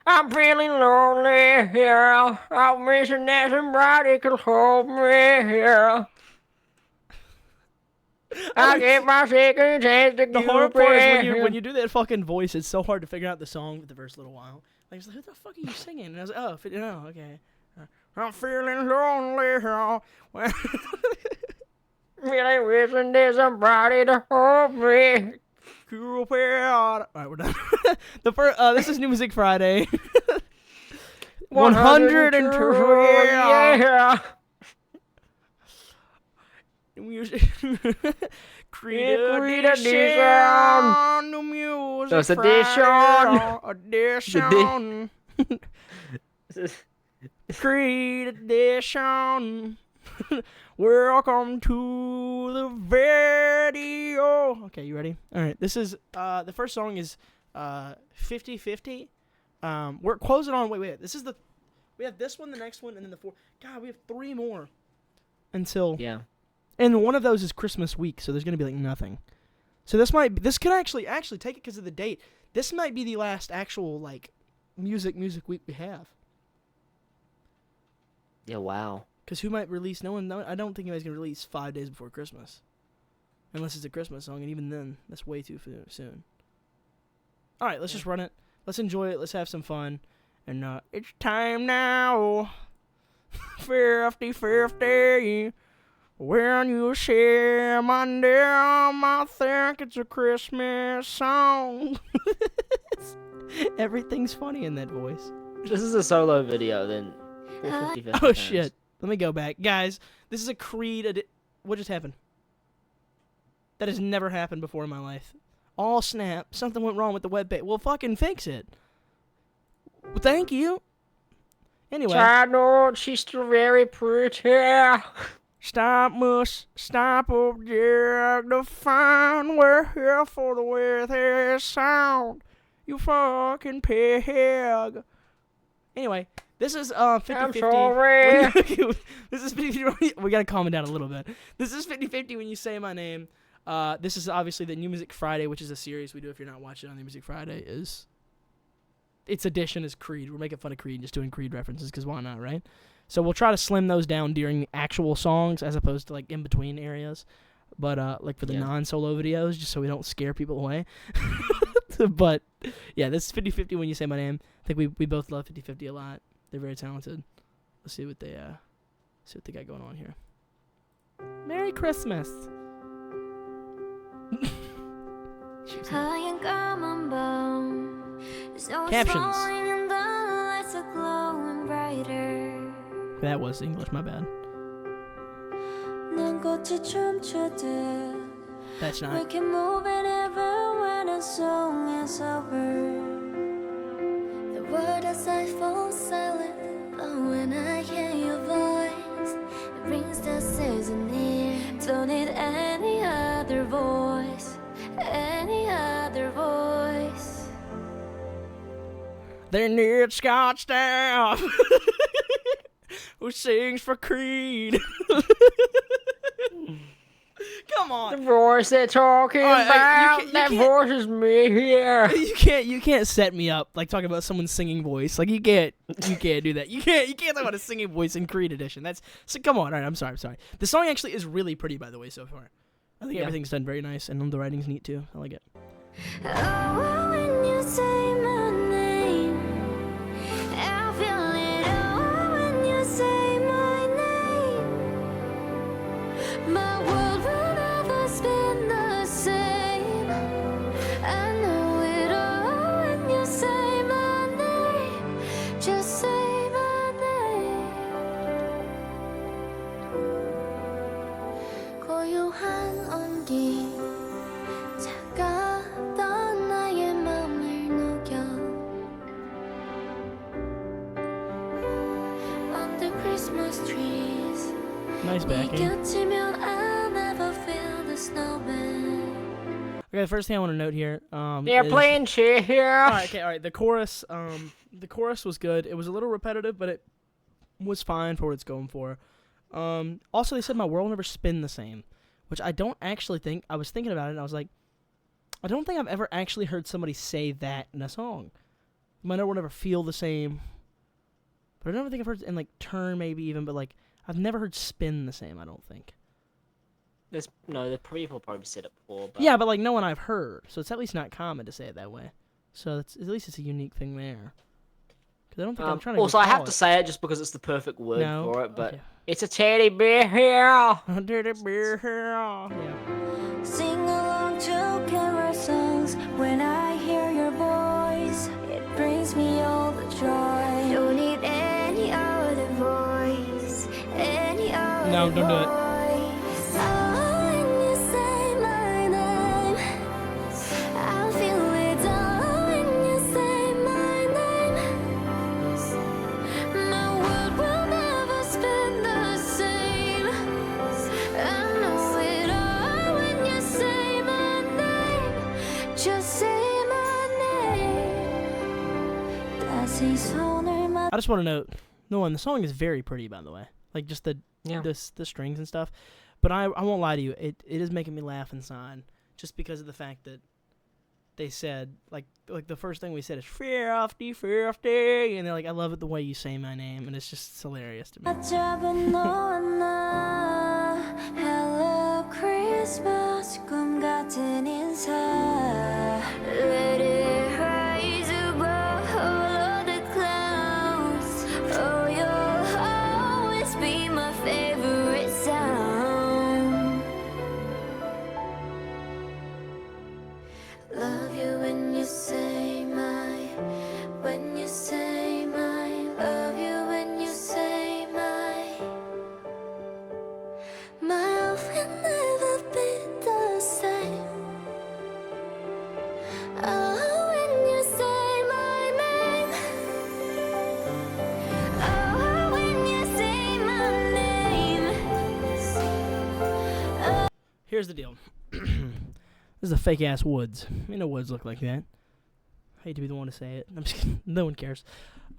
I'm feeling lonely here. I'm wishing that somebody could hold me here. I get my second chance to The hard Cupid. part is when you do that fucking voice, it's so hard to figure out the song with the first little while. Like, it's like, who the fuck are you singing? And I was like, oh, okay. I'm feeling lonely here. Really wishing there's somebody to hold me. Cupid. All right, we're done. This is New Music Friday. 102. Yeah. Music. Creed edition. New Music Those Friday. Edition. Creed edition. Welcome to the video. Okay, you ready? All right. This is the first song is 50-50. We're closing on. Wait. We have this one, the next one, and then the four. God, we have 3 more until. Yeah. And one of those is Christmas week, so there's gonna be like nothing. So this could actually take it because of the date. This might be the last actual like music week we have. Yeah. Wow. Because who might release? No, I don't think anybody's gonna release 5 days before Christmas, unless it's a Christmas song, and even then, that's way too soon. All right, let's just run it. Let's enjoy it. Let's have some fun. And it's time now. 50-50. When you say my name, I think it's a Christmas song. Everything's funny in that voice. This is a solo video, then. 50 Oh, shit. Let me go back. Guys, this is a Creed what just happened? That has never happened before in my life. Oh, snap. Something went wrong with the web page. Well, fucking fix it. Well, thank you. Anyway. I know she's still very pretty. Stop object to find. We're here for the way they sound. You fucking pig. Anyway, this is 50-50. I'm sorry. This is 50-50. We gotta calm it down a little bit. This is 50-50 when you say my name. This is obviously the New Music Friday, which is a series we do if you're not watching on New Music Friday. Its edition is Creed. We're making fun of Creed, just doing Creed references, because why not, right? So we'll try to slim those down during the actual songs as opposed to like in between areas. But like for the non-solo videos, just so we don't scare people away. But yeah, this is 50-50 when you say my name. I think we both love 50-50 a lot. They're very talented. Let's see what they got going on here. Merry Christmas. Captions. That was English, my bad. That's not. We can move it ever when a song is over. The word as I fall silent, but when I hear your voice, it brings the season near. Don't need any other voice, any other voice. They need Scott Stapp, who sings for Creed. Come on. The voice they're talking about, that voice is me here. You can't set me up like talking about someone's singing voice. Like you can't do that. You can't talk about a singing voice in Creed edition. Come on. All right, I'm sorry. The song actually is really pretty, by the way, so far. I think everything's done very nice, and the writing's neat too. I like it. Oh, when you say my name, I feel it. Oh, when you say my name, my world will never spin the same. I know it all when you say my name. Just say my name. 고요한 온기. 차가웠던 나의 맘을 녹여 Under Christmas trees Nice backing. 곁이면 I never feel the snowman. Okay, the first thing I want to note here. They're playing shit here. All right. The chorus was good. It was a little repetitive, but it was fine for what it's going for. Also, they said my world will never spin the same, which I don't actually think. I was thinking about it, and I was like, I don't think I've ever actually heard somebody say that in a song. My note will never feel the same. But I don't think I've heard in like turn maybe even, but like I've never heard spin the same. I don't think. The people probably said it before. But... Yeah, but like no one I've heard, so it's at least not common to say it that way. So at least it's a unique thing there. Because I don't think I'm trying to. Also, I have to say it just because it's the perfect word for it, but okay. it's a teddy bear here. Teddy bear here. Yeah. Sing along to camera songs when I hear your voice. It brings me all the joy. Don't need any other voice. Any other No, don't do it. voice. Oh, when you say my name, I feel it. Oh, when you say my name, my world will never spin the same. I know it all when you say my name. Just say my name. That's a song in my I just want to note, the song is very pretty, by the way. Like just the strings and stuff. But I won't lie to you, it is making me laugh inside, just because of the fact that they said like the first thing we said is 50, 50, and they're like, I love it the way you say my name, and it's just hilarious to me. Hello Christmas 꿈 같은 인사 Let it rise above all of the clouds Oh you'll always be my favorite sound Love you when you say my Love you when you say my life will never be the same. Oh, when you say my name. Oh, when you say my name. Here's the deal. This is a fake ass woods. Woods look like that. I hate to be the one to say it. I'm just kidding. No one cares.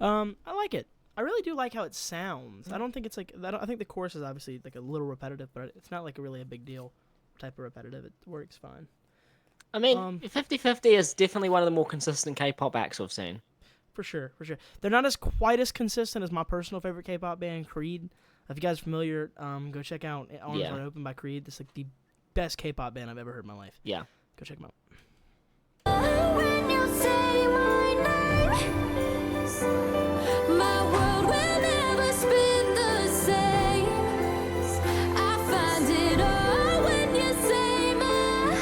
I like it. I really do like how it sounds. I don't think it's like I think the chorus is obviously like a little repetitive, but it's not like a really a big deal type of repetitive. It works fine. I mean, 50-50 is definitely one of the more consistent K-pop acts we've seen. For sure. They're not as quite as consistent as my personal favorite K-pop band, Creed. If you guys are familiar, go check out Arms Wide Open by Creed. It's like the best K-pop band I've ever heard in my life. Yeah. Go check them out. When you say my name, my world will never spin the same. I find it all when you say my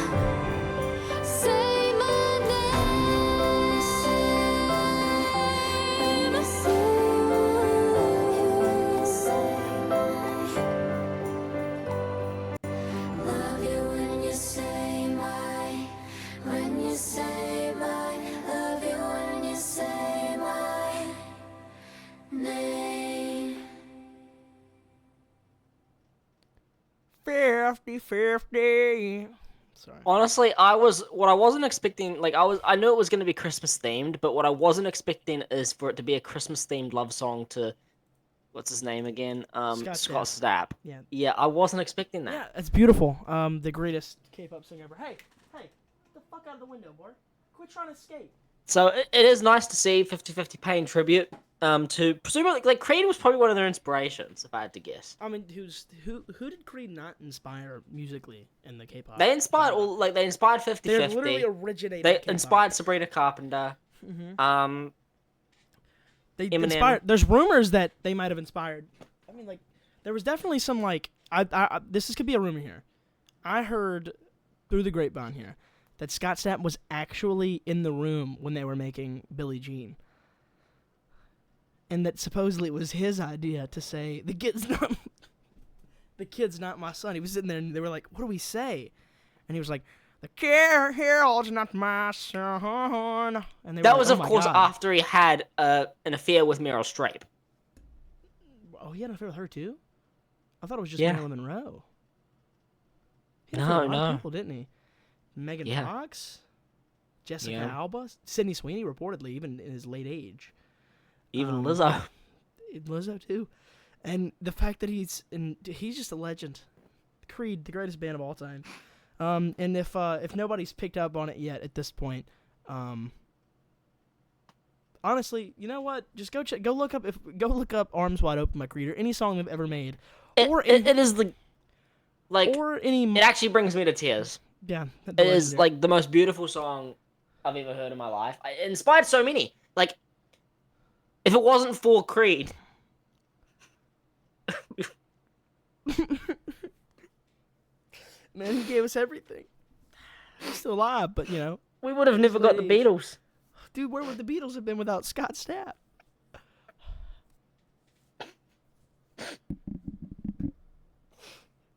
name. Love you when you say my, when you say my, love you when you say my name. 50-50. Sorry. Honestly, I wasn't expecting, like, I knew it was going to be Christmas themed, but what I wasn't expecting is for it to be a Christmas themed love song to, what's his name again? Scott Stapp. Yeah. Yeah, I wasn't expecting that. Yeah, it's beautiful. The greatest K-pop singer ever. Hey, get the fuck out of the window, boy. Quit trying to escape. So it is nice to see 50-50 paying tribute to presumably, like, Creed was probably one of their inspirations, if I had to guess. I mean, who did Creed not inspire musically in the K-pop? They inspired 50-50. They literally originated. They K-pop. inspired Sabrina Carpenter. Mm-hmm. They Eminem. inspired. There's rumors that they might have inspired. I mean, like, there was definitely some like this could be a rumor here. I heard through the grapevine here that Scott Stapp was actually in the room when they were making Billie Jean. And that supposedly it was his idea to say, the kid's not my son. He was sitting there and they were like, what do we say? And he was like, the kid's not my son. And they That were was, like, of oh my course, God. after he had an affair with Meryl Streep. Oh, he had an affair with her too? I thought it was just Yeah. Marilyn Monroe. He had an affair with a lot of No. people, didn't he? Megan Yeah. Fox, Jessica Yeah. Alba, Sydney Sweeney, reportedly, even in his late age. Even Lizzo. Lizzo too, and the fact that he's just a legend. Creed, the greatest band of all time. And if nobody's picked up on it yet at this point, honestly, you know what? Just go look up "Arms Wide Open" by Creed or any song they've ever made. It is the like. Or any. It actually brings me to tears. Yeah. It is like the most beautiful song I've ever heard in my life. It inspired so many. Like, if it wasn't for Creed. Man, he gave us everything. He's still alive, but you know. We would have never got the Beatles. Dude, where would the Beatles have been without Scott Stapp?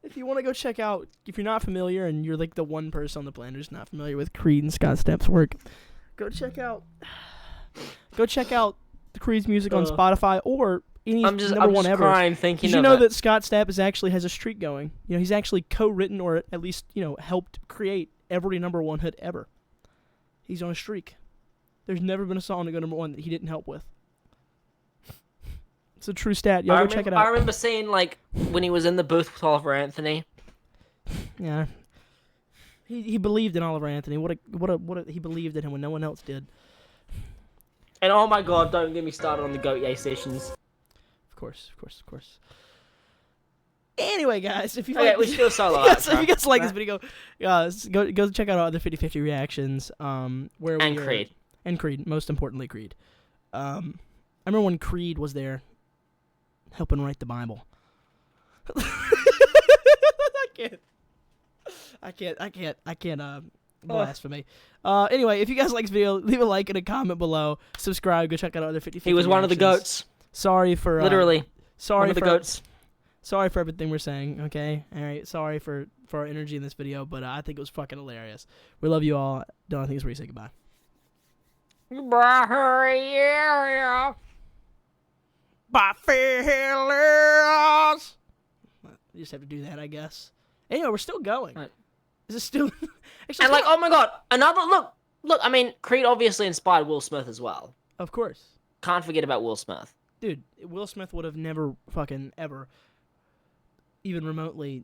If you want to go check out, if you're not familiar and you're like the one person on the planet who's not familiar with Creed and Scott Stapp's work, go check out the Creed's music on Spotify or any I'm just number one ever. crying thinking Did you know that Scott Stapp has a streak going? You know, he's actually co-written or at least, you know, helped create every number one hit ever. He's on a streak. There's never been a song to go number one that he didn't help with. It's a true stat. Y'all go check it out. I remember seeing, like, when he was in the booth with Oliver Anthony. Yeah. He believed in Oliver Anthony. He believed in him when no one else did. And oh my god, don't get me started on the Goat Yay sessions. Of course. Anyway, guys, if you we should do a solo. if you guys like this video, go check out our other 50/50 reactions. Creed. And Creed, most importantly, Creed. I remember when Creed was there, helping write the Bible. I can't. Blasphemy. Anyway, if you guys like this video, leave a like and a comment below. Subscribe. Go check out our other 50/50 He was one of the goats. Sorry for literally. Sorry one of the goats. Sorry for everything we're saying. Okay, all right. Sorry for our energy in this video, but I think it was fucking hilarious. We love you all. Don't think it's where you say goodbye. Bye, yeah. Bye, feelers. You just have to do that, I guess. Anyway, we're still going. Right. Is it still? Actually, And like, oh my god, another look. I mean, Creed obviously inspired Will Smith as well. Of course. Can't forget about Will Smith. Dude, Will Smith would have never fucking ever, even remotely,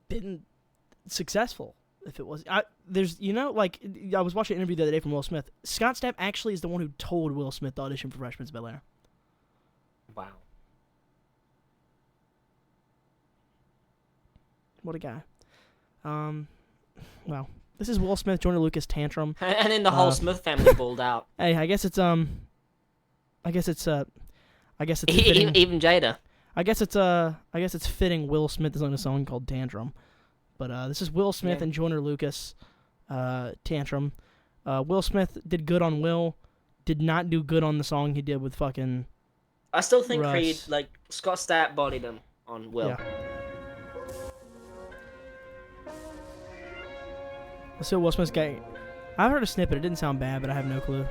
been successful if it was. I was watching an interview the other day from Will Smith. Scott Stapp actually is the one who told Will Smith to audition for Fresh Prince of Bel-Air. Wow. What a guy. Wow. This is Will Smith, Joyner Lucas, Tantrum. And then the whole Smith family balled out. Hey, I guess it's fitting. Even Jada. I guess it's fitting Will Smith is on a song called Tantrum. But this is Will Smith and Joyner Lucas, Tantrum. Will Smith did good on Will, did not do good on the song he did with fucking I still think Russ. Creed, like, Scott Stapp bodied him on Will. Yeah. So Will Smith's guy. I've heard a snippet. It didn't sound bad, but I have no clue.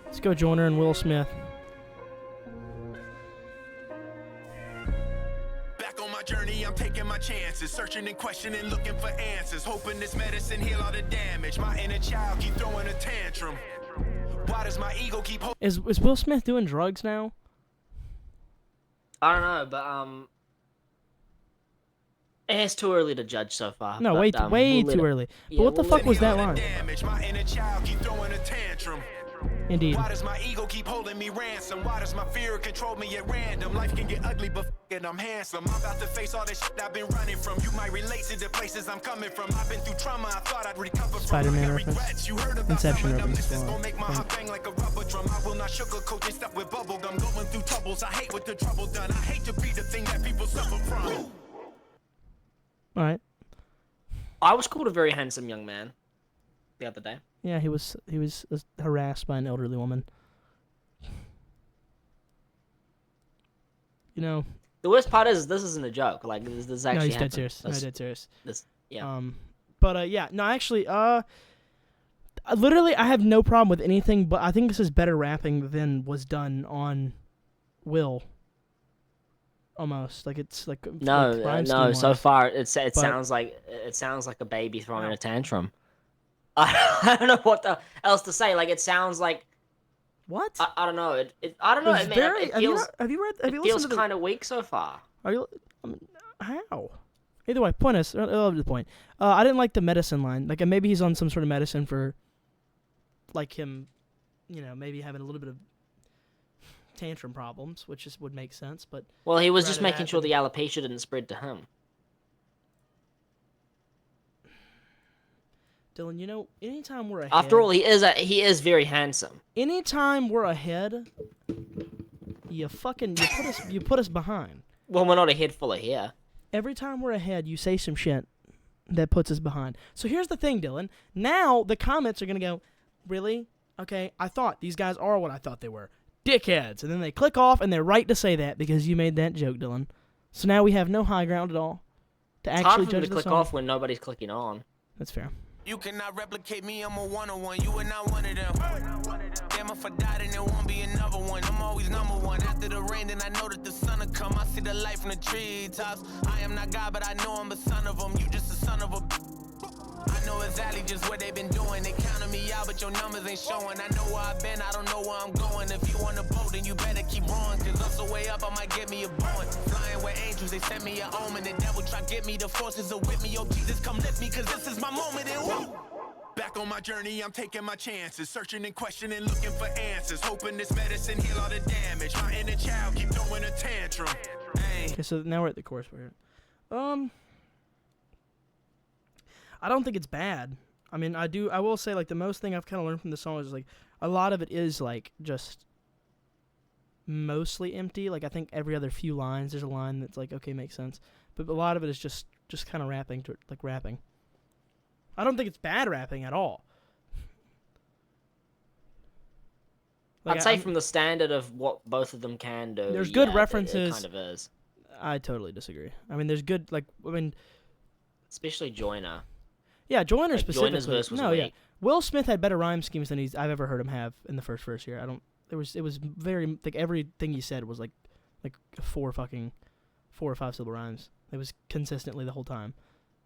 Let's go Joyner and Will Smith. Back on my journey, I'm taking my chances, searching and questioning, looking for answers, hoping this medicine heal all the damage. My inner child keep throwing a tantrum. Why does my ego keep Is Will Smith doing drugs now? I don't know, but it's too early to judge so far. No, but, way too early. Yeah, But what the we'll fuck let was it- that line? My inner child keep throwing a tantrum. Indeed. Why does my ego keep holding me ransom? Why does my fear control me at random? Life can get ugly, but f***ing I'm handsome. I'm about to face all this shit I've been running from. You might relate to the places I'm coming from. I've been through trauma, I thought I'd recover from. Spider-Man I got reference. regrets. You heard about Inception some of them. reference This as is well. gonna make my heart bang like a rubber drum. I will not sugarcoat this stuff with bubble gum. Going through troubles, I hate what the trouble done. I hate to be the thing that people suffer from. All right. I was called a very handsome young man the other day. Yeah, he was harassed by an elderly woman. You know. The worst part is this isn't a joke. Like this actually No, he's dead happened. serious. No, dead serious. Yeah. Yeah. No, actually, literally, I have no problem with anything, but I think this is better rapping than was done on Will. Almost like it's like No. rhyme-scheme-wise. So far it sounds like a baby throwing a tantrum. I don't know what else to say. Like it sounds like What? I don't know. I don't know. It's It very. feels Have you it listened feels to the? kind of weak so far. Are you? How? Either way, point us. The point. I didn't like the medicine line. Like maybe he's on some sort of medicine for, like him, maybe having a little bit of tantrum problems, which would make sense. But Well, he was just rather making that sure than- the alopecia didn't spread to him. Dillon, anytime we're ahead. After all, he is very handsome. Anytime we're ahead, you put us behind. Well, we're not a head full of hair. Every time we're ahead, you say some shit that puts us behind. So here's the thing, Dillon. Now the comments are gonna go, really? Okay, I thought these guys are what I thought they were. Dickheads. And then they click off, and they're right to say that because you made that joke, Dillon. So now we have no high ground at all to It's actually hard for judge him to the click song. off when nobody's clicking on. That's fair. You cannot replicate me, I'm a one-on-one. You are not one of them. Damn, if I die, then there won't be another one. I'm always number one. After the rain, then I know that the sun will come. I see the light from the treetops. I am not God, but I know I'm a son of them. You just a son of a. I know exactly just what they've been doing. They counted me out, but your numbers ain't showing. I know where I've been, I don't know where I'm going. If you on the boat, then you better keep rowing. Cause us the way up, I might get me a Boeing. Flying with angels, they sent me a omen. The devil try get me, the forces are with me. Oh Jesus, come lift me, cause this is my moment. And woo! Back on my journey, I'm taking my chances. Searching and questioning, looking for answers. Hoping this medicine heal all the damage. My inner child keep throwing a tantrum. Hey. Okay, so now we're at the chorus part. I don't think it's bad. I mean, I will say, like, the most thing I've kind of learned from the song is, like, a lot of it is, like, just mostly empty. Like, I think every other few lines, there's a line that's, like, okay, makes sense. But a lot of it is just kind of rapping. I don't think it's bad rapping at all. Like, I'd say from the standard of what both of them can do. There's good yeah, references. It kind of is. I totally disagree. I mean, there's good, like, Especially Joyner. yeah, Joyner Like, specifically. Joyner's verse was no, weak. yeah. Will Smith had better rhyme schemes than I've ever heard him have in the first verse here. It was very, like, everything he said was like 4 or 5 syllable rhymes. It was consistently the whole time.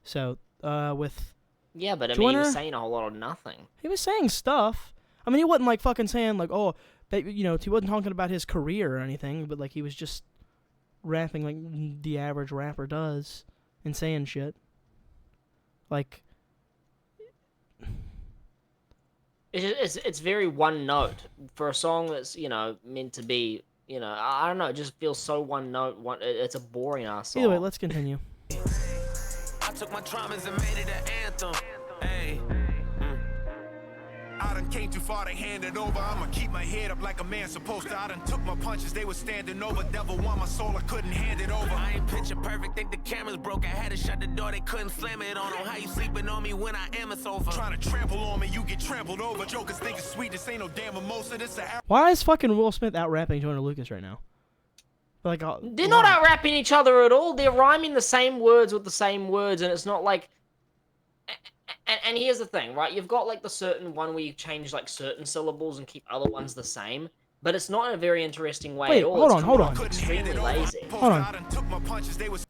So, with Yeah, but I mean, he Joyner- was saying a whole lot of nothing. he was saying stuff. I mean, he wasn't like fucking saying like, oh, he wasn't talking about his career or anything, but like he was just rapping like the average rapper does and saying shit. Like, It's very one note for a song that's meant to be I don't know, it just feels so one note. It's a boring ass song. either way, let's continue. I took my traumas and made it an anthem. Hey. I done came too far to hand it over. I'ma keep my head up like a man supposed to. I done took my punches, they were standing over. Devil want my soul, I couldn't hand it over. I ain't picture perfect, think the camera's broke. I had to shut the door, they couldn't slam it on. How you sleeping on me when I am it's over? Trying to trample on me, you get trampled over. Jokers think it's sweet, this ain't no damn mimosa. This a Why is fucking Will Smith out rapping Joyner Lucas right now? Like, They're not out rapping each other at all. They're rhyming the same words with the same words, and it's not like. And here's the thing, right? You've got like the certain one where you change like certain syllables and keep other ones the same, but it's not in a very interesting way Wait, at all. hold on. It's extremely lazy. Hold on. I done took my punches, they was.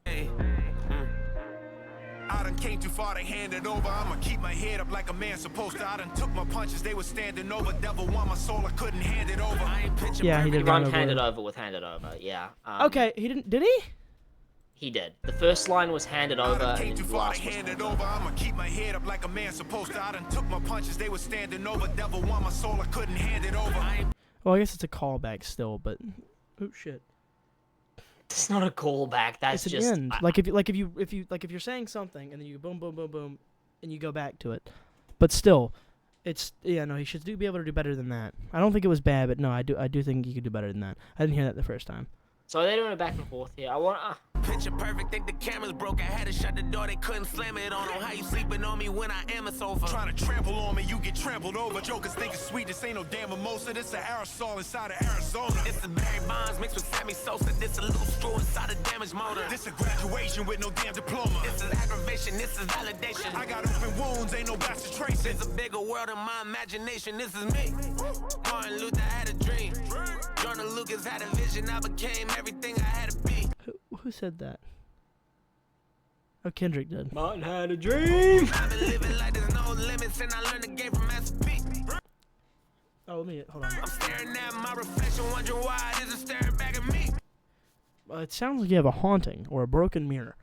I done came too far to hand it over. I'ma keep my head up like a man supposed to. I done took my punches, they was standing over. Devil want my soul, I couldn't hand it over. I ain't picture Yeah, he He did rhymed rhyme handed over. over with handed over, yeah. Okay, he didn't. Did he? He did. The first line was handed I over, done came and too the far last to was hand handed it over. I'ma keep my head up like a man supposed to. I done took my punches, they was standing over. Devil want my soul, I couldn't hand it over. I ain't Well, I guess it's a callback still, but oh shit. It's not a callback. That's It's an just end. Like if you're saying something and then you go boom boom boom boom and you go back to it, but still, it's no. He should be able to do better than that. I don't think it was bad, but no, I do think he could do better than that. I didn't hear that the first time. So they're doing it back and forth here. I want. picture perfect, think the camera's broke. I had to shut the door, they couldn't slam it on. How you sleeping on me when I am it's over? Trying to trample on me, you get trampled over. Jokers think it's sweet, this ain't no damn mimosa. This an aerosol inside of Arizona. This is Barry Bonds mixed with Sammy Sosa. This a loose screw inside a damaged motor. This a graduation with no damn diploma. This is aggravation, this is validation. I got open wounds, ain't no bastard trace. There's a bigger world in my imagination. This is me. Martin Luther had a dream. Joyner Lucas had a vision. I became everything I had to be. Who said that? Oh, Kendrick did. Martin had a dream. I've been living like there's no limits, and I learned the game from Master P. Oh, let me hold on. I'm staring at my reflection, wondering why it isn't staring back at me. It sounds like you have a haunting or a broken mirror.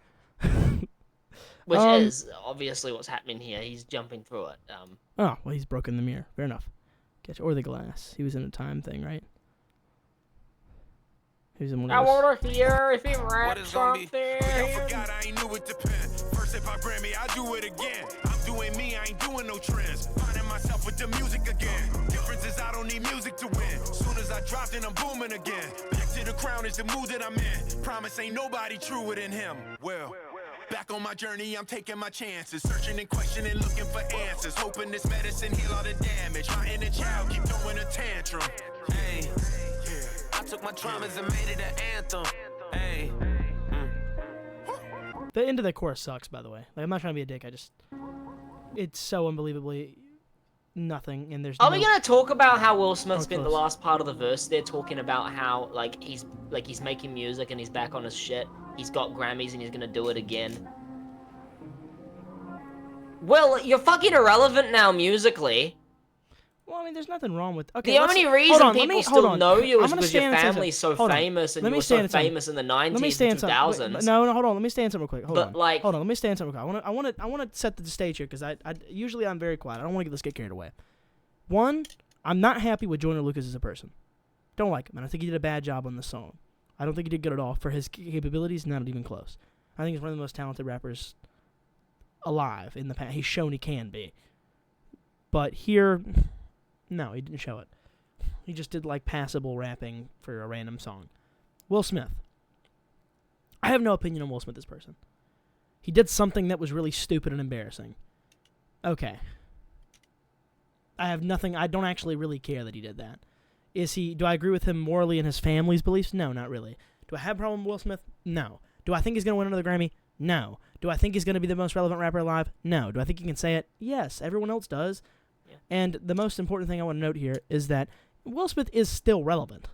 Which is obviously what's happening here. He's jumping through it. Oh, well, he's broken the mirror. Fair enough. Gotcha. Or the glass. He was in a time thing, right? He was in one I of those. wanna hear if he What raps is gonna be? something. I forgot I ain't knew it depend. First if I Grammy, I do it again. I'm doing me, I ain't doing no trends. Finding myself with the music again. Difference is I don't need music to win. Soon as I drop, then I'm booming again. Back to the crown is the mood that I'm in. Promise ain't nobody truer than him. Well, back on my journey, I'm taking my chances. Searching and questioning, looking for answers. Hoping this medicine heal all the damage. My inner child keep throwing a tantrum. Hey, I took my traumas and made it an anthem. Hey. The end of the chorus sucks, by the way. Like, I'm not trying to be a dick. It's so unbelievably nothing, and there's. Are we gonna talk about how Will Smith Oh, spent the close. last part of the verse there talking about how he's making music and he's back on his shit. He's got Grammys and he's gonna do it again. Well, you're fucking irrelevant now musically. Well, I mean, there's nothing wrong with. Okay, The let's- only hold reason on, let people me- still hold on. know you I'm is gonna because your stand and say family's so something. Hold on. famous and Let you me were stand so and say famous in the Let me 90s stand and something. 2000s. No, hold on. Let me stand something real quick. Hold But, on. like- hold on. Let me stand something real quick. I want to set the stage here because I usually I'm very quiet. I don't want to get carried away. One, I'm not happy with Joyner Lucas as a person. Don't like him. And I think he did a bad job on the song. I don't think he did good at all for his capabilities. Not even close. I think he's one of the most talented rappers alive in the past. He's shown he can be. But here, no, he didn't show it. He just did like passable rapping for a random song. Will Smith. I have no opinion on Will Smith as a person. He did something that was really stupid and embarrassing. Okay. I have nothing. I don't actually really care that he did that. Do I agree with him morally and his family's beliefs? No, not really. Do I have a problem with Will Smith? No. Do I think he's going to win another Grammy? No. Do I think he's going to be the most relevant rapper alive? No. Do I think he can say it? Yes. Everyone else does. Yeah. And the most important thing I want to note here is that Will Smith is still relevant.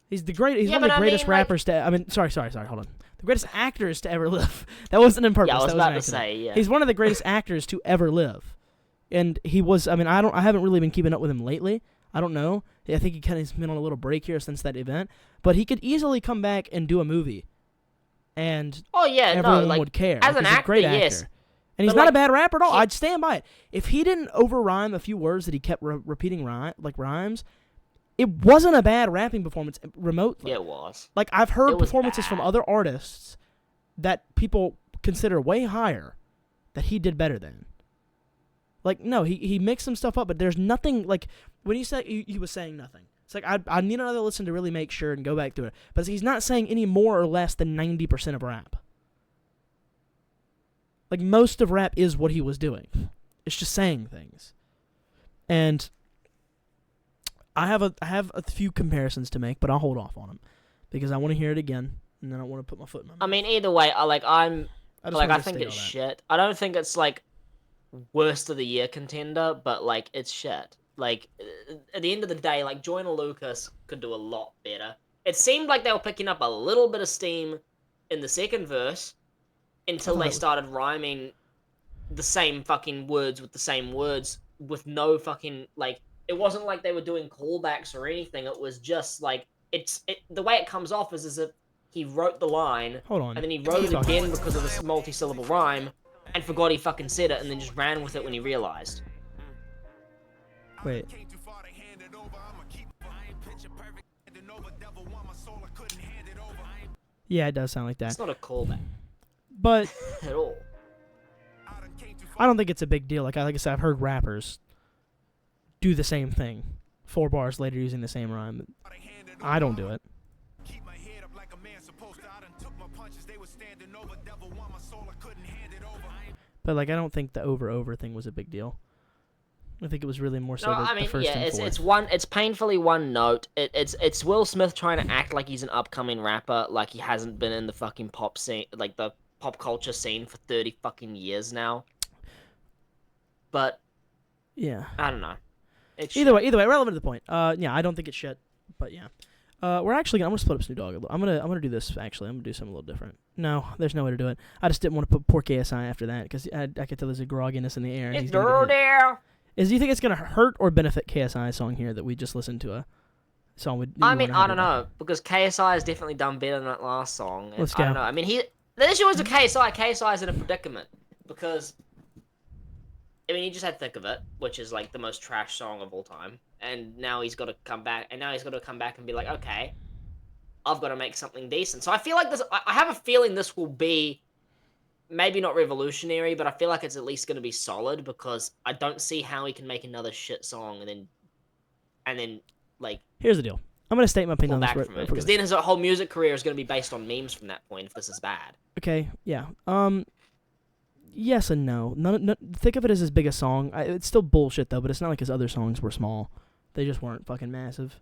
He's the great. He's Yeah, one of but the I greatest mean, like- rappers to. I mean, sorry. Hold on. The greatest actors to ever live. That wasn't on purpose. Yeah, I was that was about an to accident. say, yeah. He's one of the greatest actors to ever live, and he was. I mean, I haven't really been keeping up with him lately. I don't know. I think he kind of has been on a little break here since that event, but he could easily come back and do a movie, and Oh yeah, everyone no, like would care. as Like, an he's a actor, great yes. actor. And he's But, not a like, bad rapper at all. he- I'd stand by it. If he didn't over-rhyme a few words that he kept repeating rhymes, it wasn't a bad rapping performance remotely. Yeah, it was. Like, I've heard It was performances from bad. other artists that people consider way higher that he did better than. Like, no, he mixed some stuff up, but there's nothing, like, when he said he was saying nothing. It's like, I need another listen to really make sure and go back to it. But he's not saying any more or less than 90% of rap. Like, most of rap is what he was doing. It's just saying things. And I have a few comparisons to make, but I'll hold off on them because I want to hear it again, and then I want to put my foot in my mouth. I mean, either way, I just think state it's all that. shit. I don't think it's like worst of the year contender, but like it's shit. Like at the end of the day, like Joyner Lucas could do a lot better. It seemed like they were picking up a little bit of steam in the second verse until thought they it was- started rhyming the same fucking words with the same words with no fucking like. It wasn't like they were doing callbacks or anything. It was just like the way it comes off is as if he wrote the line Hold on. and then he wrote it Keep talking. again because of this multi-syllable rhyme and forgot he fucking said it and then just ran with it when he realized. Wait. Came too far to hand it over. I'ma keep I ain't picture perfect. Handing over, devil want my soul, I couldn't hand it over. I ain't Yeah, it does sound like that. It's not a callback But at all. I done came too far. I don't think it's a big deal. Like I said, I've heard rappers do the same thing 4 bars later using the same rhyme. to hand it over. I don't do it. Keep my head up like a man supposed to. I done took my punches, they were standing over. Devil want my soul, I couldn't hand it over. I ain't But like I don't think the over thing was a big deal. I think it was really more so No, the, I mean, the first yeah, and fourth. it's painfully one note. It's Will Smith trying to act like he's an upcoming rapper, like he hasn't been in the fucking pop scene, like the pop culture scene for 30 fucking years now. But Yeah. I don't know. It's Either way, relevant to the point. Yeah, I don't think it's shit, but yeah. I'm gonna split up Snoop Dogg a little. I'm gonna do this actually. I'm gonna do something a little different. No, there's no way to do it. I just didn't want to put poor KSI after that because I could tell there's a grogginess in the air. And It's he's gonna get hit. dirty. Do you think it's gonna hurt or benefit KSI's song here that we just listened to a song with? I mean, I don't know because KSI has definitely done better than that last song. And Let's I don't go. know. I mean, the issue is with KSI. KSI is in a predicament because I mean, he just had Thick of It, which is like the most trash song of all time. And now he's got to come back, and be like, okay, I've got to make something decent. So I feel like I have a feeling this will be maybe not revolutionary, but I feel like it's at least going to be solid, because I don't see how he can make another shit song and then like Here's the deal. I'm gonna state my opinion on pull this. back from it, because then his whole music career is going to be based on memes from that point if this is bad. Okay, yeah. Yes and no. Think of it as his biggest song. It's still bullshit though, but it's not like his other songs were small. They just weren't fucking massive,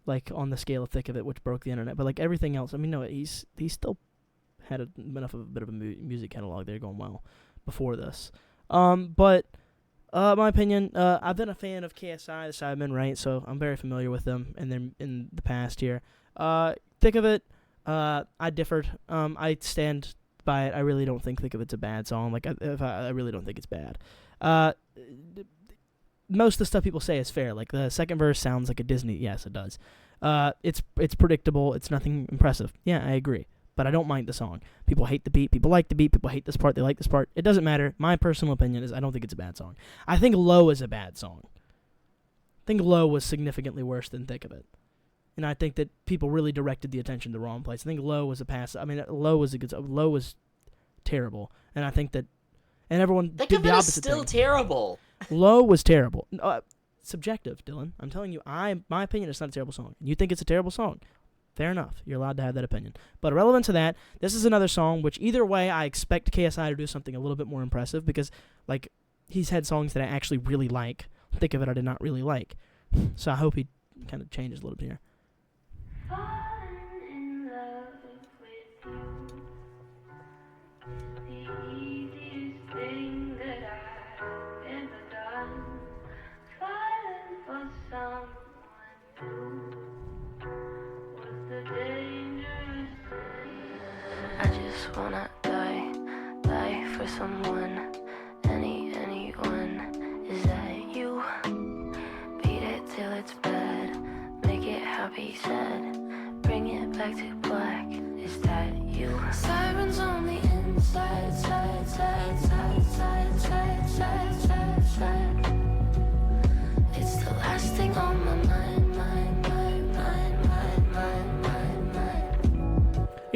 like on the scale of Thick of It, which broke the internet. But like everything else, I mean, no, he's still had enough of a bit of a music catalog there going well before this. But my opinion, I've been a fan of KSI, the Sidemen, right? So I'm very familiar with them and then in the past here. Thick of It, I differed. I stand by it. I really don't think Thick of It's a bad song. Like I really don't think it's bad. Most of the stuff people say is fair. Like the second verse sounds like a Disney. Yes, it does. It's predictable. It's nothing impressive. Yeah, I agree. But I don't mind the song. People hate the beat. People like the beat. People hate this part. They like this part. It doesn't matter. My personal opinion is I don't think it's a bad song. I think Low is a bad song. I think Low was significantly worse than Thick of It. And I think that people really directed the attention to the wrong place. I think Low was a pass. I mean, Low was a good song. Low was terrible. And I think that... And everyone Thick did of the It is opposite still thing. terrible. Low was terrible. Subjective, Dylan. I'm telling you, my opinion, it's not a terrible song. You think it's a terrible song. Fair enough. You're allowed to have that opinion. But irrelevant to that, this is another song which either way I expect KSI to do something a little bit more impressive because, like, he's had songs that I actually really like. Think of It I did not really like. So I hope he kind of changes a little bit here. Falling in love with you, the easiest thing that I've ever done. Falling for someone new was the dangerous thing. I just wanna die for someone, anyone. Is that you? Beat it till it's bad, make it happy sad, bring it back to black. Is that you? Sirens on the inside, side, side, side, side, side, side, side, side. It's the last thing on my mind, mind.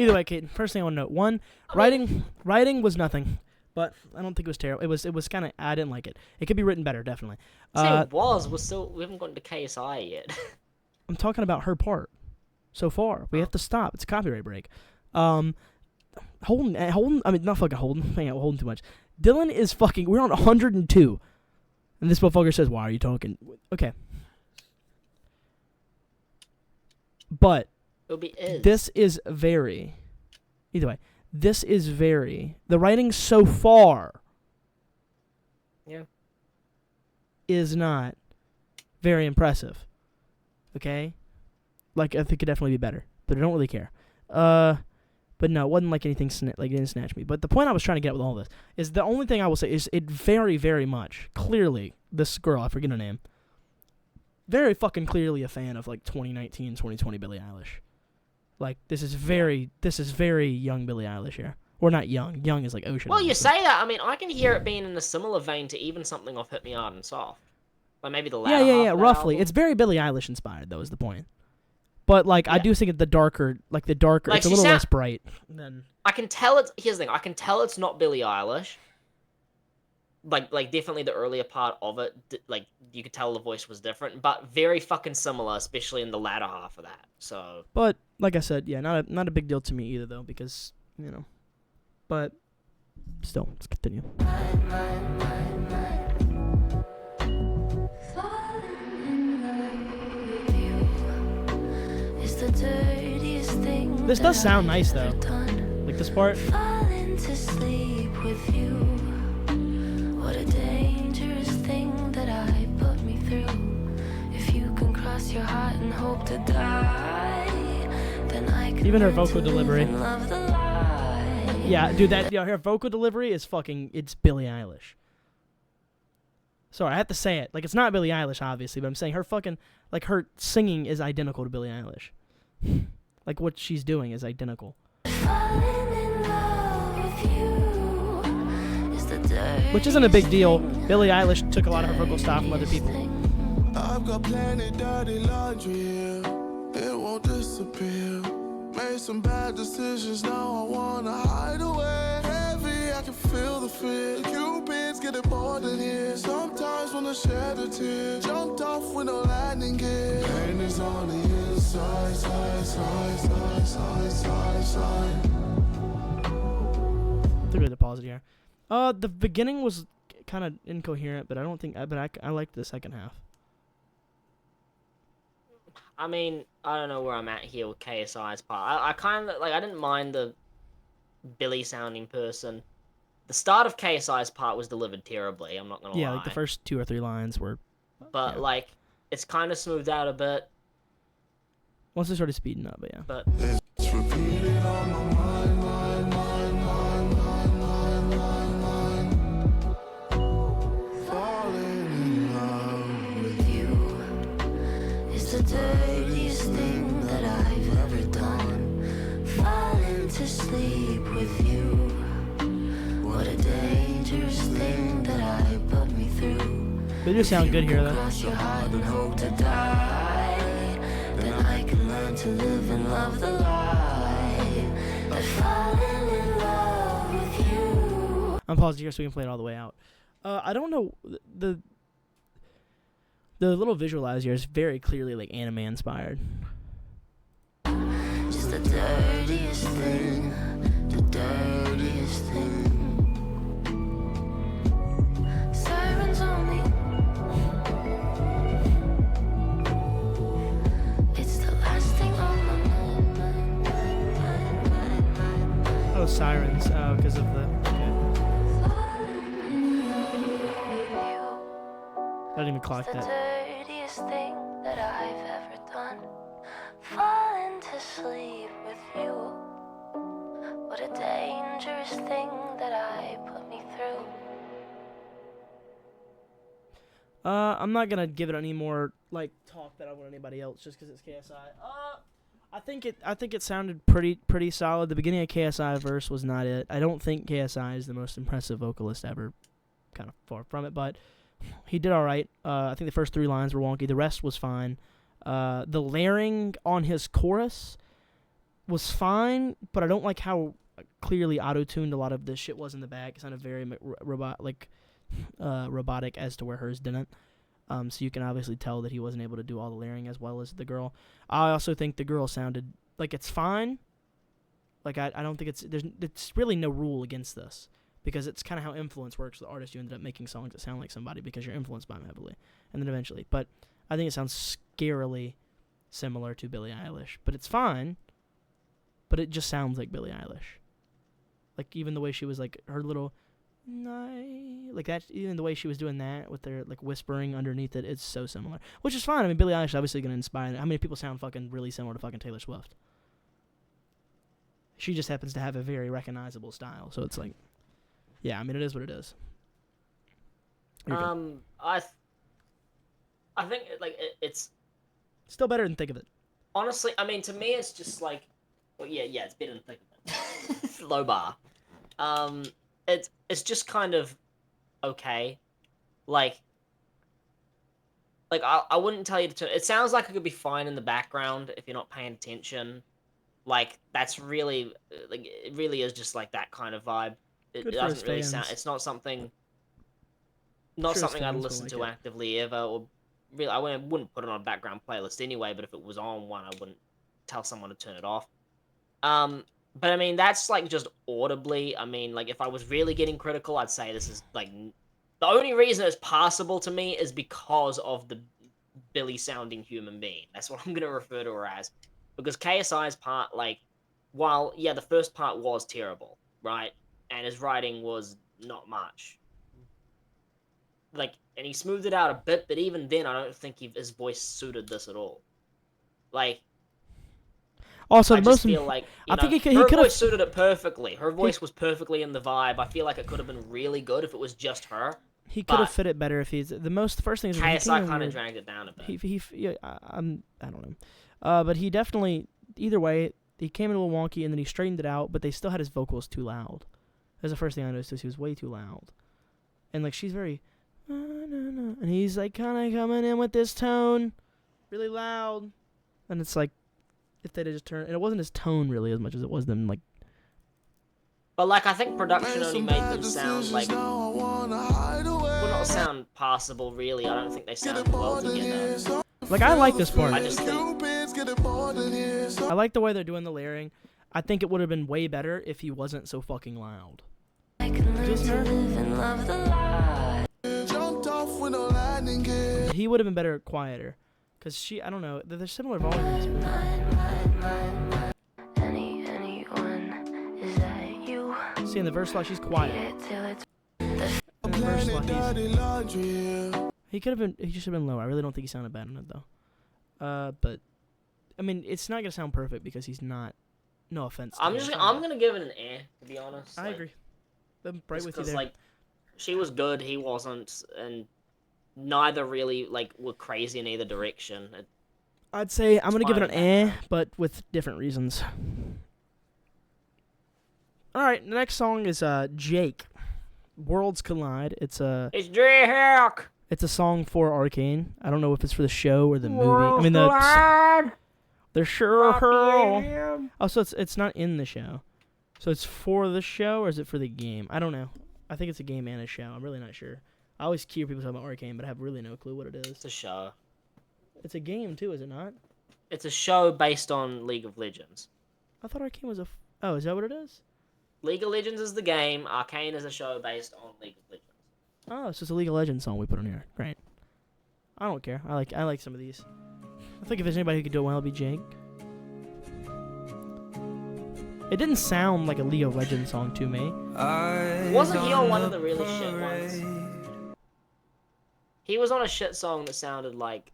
Either way, Kate, first thing I want to note. One, writing was nothing. But I don't think it was terrible. It was kind of, I didn't like it. It could be written better, definitely. We haven't gotten to KSI yet. I'm talking about her part so far. We have to stop. It's a copyright break. Holden, I mean, not fucking Holden. Hang out, Holden too much. Dillon is fucking, we're on 102. And this motherfucker says, why are you talking? Okay. But this is very, either way, this is very, the writing so far is not very impressive. Okay? Like, I think it could definitely be better, but I don't really care. But no, it wasn't like anything, like it didn't snatch me. But the point I was trying to get with all this is the only thing I will say is it very, very much, clearly, this girl, I forget her name, very fucking clearly a fan of like 2019, 2020 Billie Eilish. Like, this is very young Billie Eilish here. Or not young. Young is like Ocean. Well, you say that. I mean, I can hear it being in a similar vein to even something off Hit Me Hard and Soft. Like maybe the latter half Yeah, of that roughly. album. It's very Billie Eilish inspired, though, is the point. But, like, I do think the darker, Like, it's a little less bright than... I can tell here's the thing. I can tell it's not Billie Eilish. Like definitely the earlier part of it, like, you could tell the voice was different, but very fucking similar, especially in the latter half of that, so... But, like I said, yeah, not a big deal to me either, though, because, you know... But, still, let's continue. This does sound nice, though. Like, this part. Falling to sleep with you. What a dangerous thing that I put me through. If you can cross your heart and hope to die, then I can Even her learn vocal to delivery. live and love the lie. Yeah, dude, her vocal delivery is fucking, it's Billie Eilish. Sorry, I have to say it. Like, it's not Billie Eilish, obviously, but I'm saying her fucking, like, her singing is identical to Billie Eilish. Like, what she's doing is identical. Falling in love with you is the which isn't a big deal. Billie Eilish took a lot of her vocal style from other people. I've got plenty dirty laundry here. It won't disappear. Made some bad decisions, now I wanna hide away. Heavy, I can feel the fear. Cupid's getting more than here. Sometimes wanna shed a tear. Jumped off with no landing gear. Pain is on the inside, side, side, side, side, side, side. I think we had to pause it here. The beginning was kind of incoherent, but I don't think. But I liked the second half. I mean, I don't know where I'm at here with KSI's part. I kind of, like, I didn't mind the Billy sounding person. The start of KSI's part was delivered terribly, I'm not gonna lie. Yeah, like the first 2 or 3 lines were. But, yeah. like, it's kind of smoothed out a bit. Once they started speeding up, but yeah. But It's repeated on my mind, mind, mind, mind, mind, mind, mind, mind. Falling in love with you It's the dirtiest thing that I've ever done. Falling to sleep with you. What a dangerous thing that I put me through. They do sound good here, though. Cross your heart and hope to die. Then I can learn to live and love the lie. But falling in love with you. I'm pausing here so we can play it all the way out. I don't know the little visualizer is very clearly like anime inspired. Just the dirtiest thing. The dirtiest thing. Sirens on me. It's the last thing on my mind. Oh, sirens. Oh, because of the. Okay. I didn't even clock The that. dirtiest thing that I've ever done. Falling to sleep with you. What a dangerous thing that I put me through. I'm not gonna give it any more like talk that I want anybody else just because it's KSI. I think it sounded pretty solid. The beginning of KSI verse was not it. I don't think KSI is the most impressive vocalist ever. Kind of far from it, but he did all right. I think the first 3 lines were wonky. The rest was fine. The layering on his chorus was fine, but I don't like how clearly auto-tuned a lot of this shit was in the back. It sounded very robotic as to where hers didn't. So you can obviously tell that he wasn't able to do all the layering as well as the girl. I also think the girl sounded like it's fine. Like I don't think it's really no rule against this because it's kind of how influence works with artists. You ended up making songs that sound like somebody because you're influenced by them heavily, and then eventually. But I think it sounds scarily similar to Billie Eilish, but it's fine. But it just sounds like Billie Eilish. Like even the way she was like her little. Like that, even the way she was doing that with their like whispering underneath it, it's so similar, which is fine. I mean, Billie Eilish is obviously gonna inspire. How many people sound fucking really similar to fucking Taylor Swift? She just happens to have a very recognizable style, so it's like, yeah. I mean, it is what it is. I think it's Still better than Think of It. honestly. I mean, to me, it's just like, well, yeah, it's better than Think of It. Low bar. It's just kind of okay. Like I wouldn't tell you to turn. It sounds like it could be fine in the background if you're not paying attention. Like that's really like it really is just like that kind of vibe. It Good for doesn't his really fans. sound. It's not something. Sure Not his something I'd fans will listen like to it. actively ever, or really I wouldn't put it on a background playlist anyway. But if it was on one, I wouldn't tell someone to turn it off. But I mean, that's like just audibly. I mean, like if I was really getting critical, I'd say this is like the only reason it's passable to me is because of the Billy sounding human being. That's what I'm gonna refer to her as, because KSI's part, like, while yeah, the first part was terrible, right, and his writing was not much. Like, and he smoothed it out a bit, but even then, I don't think his voice suited this at all. Like. Also, I the just most feel like I think he her could have. voice suited it perfectly. Her voice was perfectly in the vibe. I feel like it could have been really good if it was just her. He could have but fit it better if he's the first thing is KSI kind of dragged it down a bit. I don't know, but he definitely either way he came in a little wonky and then he straightened it out. But they still had his vocals too loud. That's the first thing I noticed is he was way too loud. and like she's very, and he's like kind of coming in with this tone, really loud, and it's like if they'd just turned, and it wasn't his tone really as much as it was them like. But like I think production only made them sound like well, not sound passable really. I don't think they sound well together. Like I like this part. I just think I like the way they're doing the layering. I think it would have been way better if he wasn't so fucking loud. I can learn to live and love the life. He would have been better quieter, cause she, I don't know, they're similar volumes. Anyone, is that you? See, in the verse, like she's quiet. Till it's In the verse, like, he could have been. He just should have been lower. I really don't think he sounded bad on it though. But I mean, it's not gonna sound perfect because he's not. No offense. I'm gonna give it an A, to be honest. I agree. I'm right with you Because there. like, she was good, he wasn't, and neither really like were crazy in either direction. I'd say I'm gonna give it an fine. A, but with different reasons. All right, the next song is Jake. Worlds Collide. It's a It's song for Arcane. I don't know if it's for the show or the movie. I Worlds mean collide. the show. RPM. Oh, so it's not in the show. So it's for the show or is it for the game? I don't know. I think it's a game and a show. I'm really not sure. I always hear people talk about Arcane, but I have really no clue what it is. It's a show. It's a game too, is it not? It's a show based on League of Legends. I thought Arcane was Oh, is that what it is? League of Legends is the game. Arcane is a show based on League of Legends. Oh, so it's a League of Legends song we put on here. Great. I don't care. I like some of these. I think if there's anybody who could do it well, it'd be Jake. It didn't sound like a League of Legends song to me. Wasn't he on one of the really shit ones? He was on a shit song that sounded like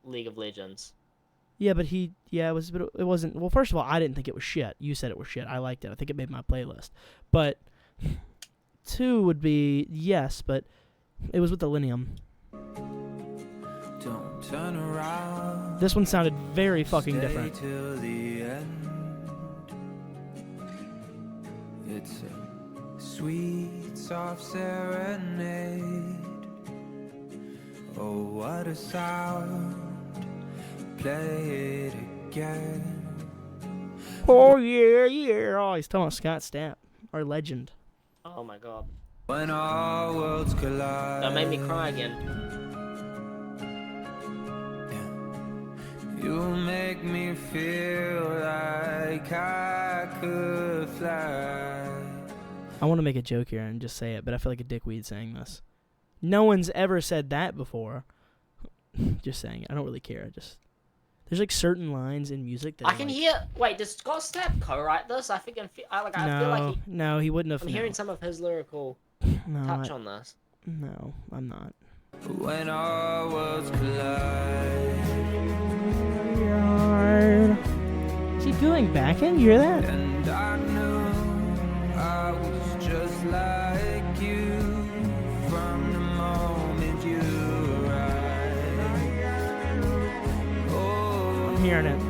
League of Legends. Yeah, but it wasn't. Well, first of all, I didn't think it was shit. You said it was shit. I liked it. I think it made my playlist. But 2 would be yes, but it was with the Linium. Don't turn around. This one sounded very fucking Stay different. till the end. It's a sweet, soft serenade. Oh, what a sound. Play it again. Oh yeah, yeah. Oh, he's talking about Scott Stapp, our legend. Oh my god. When our worlds collide. That made me cry again. You make me feel like I could fly. I want to make a joke here and just say it, but I feel like a dickweed saying this. No one's ever said that before. Just saying it. I don't really care. There's like certain lines in music that I can hear. Wait, does Scott Stapp co-write this? I think I feel like no, he wouldn't have. I'm hearing some of his lyrical touch on this. No, I'm not. When our worlds collide. Is he doing back end? You hear that? And I knew I was just like you from the moment you arrived. Oh, I'm hearing it.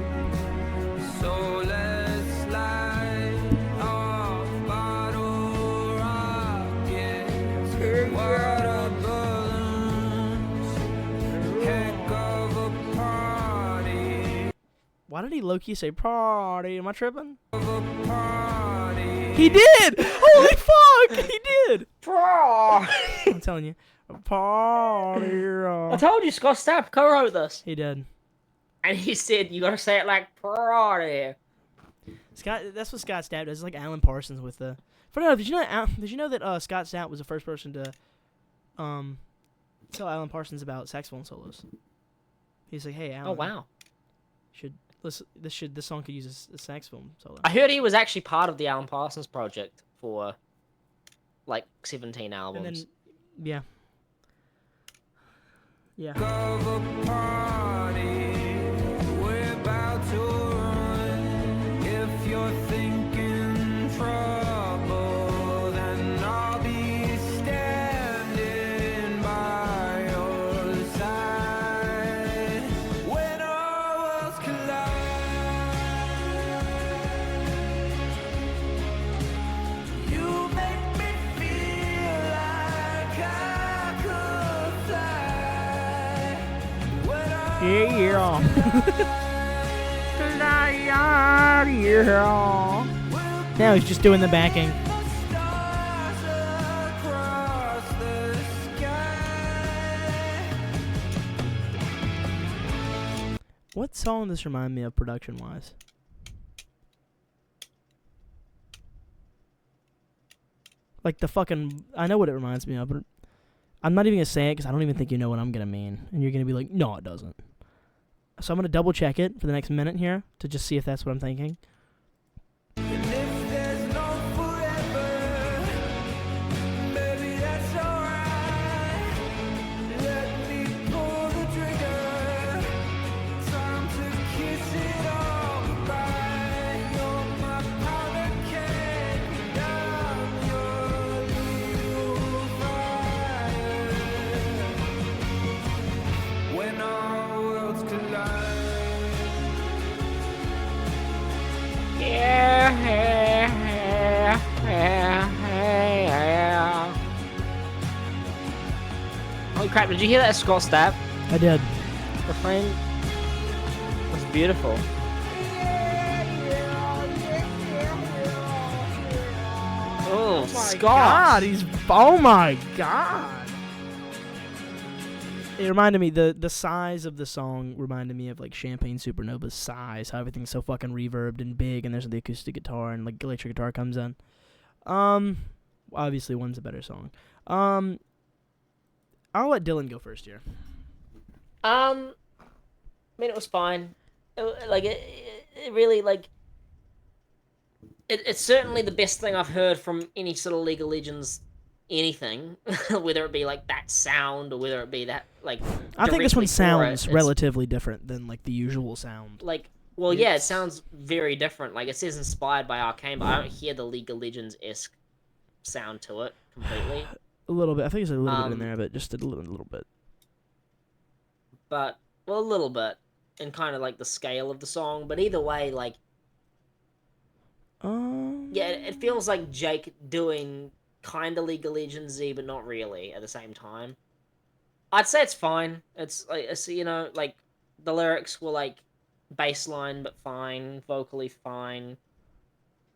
so let's slide off bottle rockets, water balloons, heck of a party. Why did he low-key say party? Am I tripping? Of a party. He did! Holy fuck! He did! Oh, I'm telling you. Party. I told you Scott Stapp co-wrote this, He did. and he said you gotta say it like party. Scott, that's what Scott Stapp does. It's like Alan Parsons with the. Funny enough, did you know that Scott Stapp was the first person to tell Alan Parsons about saxophone solos? He's like, hey, Alan. Oh wow. This song could use a saxophone solo. I heard he was actually part of the Alan Parsons project for like 17 albums. And then, yeah. Yeah. Of a party, we're about to run. If you're thinking trouble, then I'll be standing by your side. When our worlds collide, you make me feel like Yeah. Now he's just doing the backing. What song does this remind me of production-wise? Like the fucking... I know what it reminds me of, but I'm not even going to say it because I don't even think you know what I'm going to mean. And you're going to be like, no, it doesn't. So I'm going to double check it for the next minute here to just see if that's what I'm thinking. Holy crap, did you hear that Scott Stapp? I did. Refrain was beautiful. Oh, Scott! God, he's... Oh my God! It reminded me, the size of the song reminded me of like Champagne Supernova's size, how everything's so fucking reverbed and big, and there's the acoustic guitar and like electric guitar comes in. Obviously one's a better song. I'll let Dillon go first here. I mean, it was fine. It really, like... It's certainly the best thing I've heard from any sort of League of Legends anything. Whether it be, like, that sound, or whether it be that, like... I think this one directly for sounds it. relatively different than, like, the usual sound. Like, well, yeah, it sounds very different. Like, it says inspired by Arcane, but I don't hear the League of Legends-esque sound to it completely. A little bit. I think there's a little bit in there, but just a little bit. But, well, a little bit. And kind of, like, the scale of the song. But either way, like... Yeah, it feels like Jake doing kind of League of Legends-y, but not really at the same time. I'd say it's fine. It's, like, you know, like, the lyrics were, like, baseline, but fine. Vocally fine.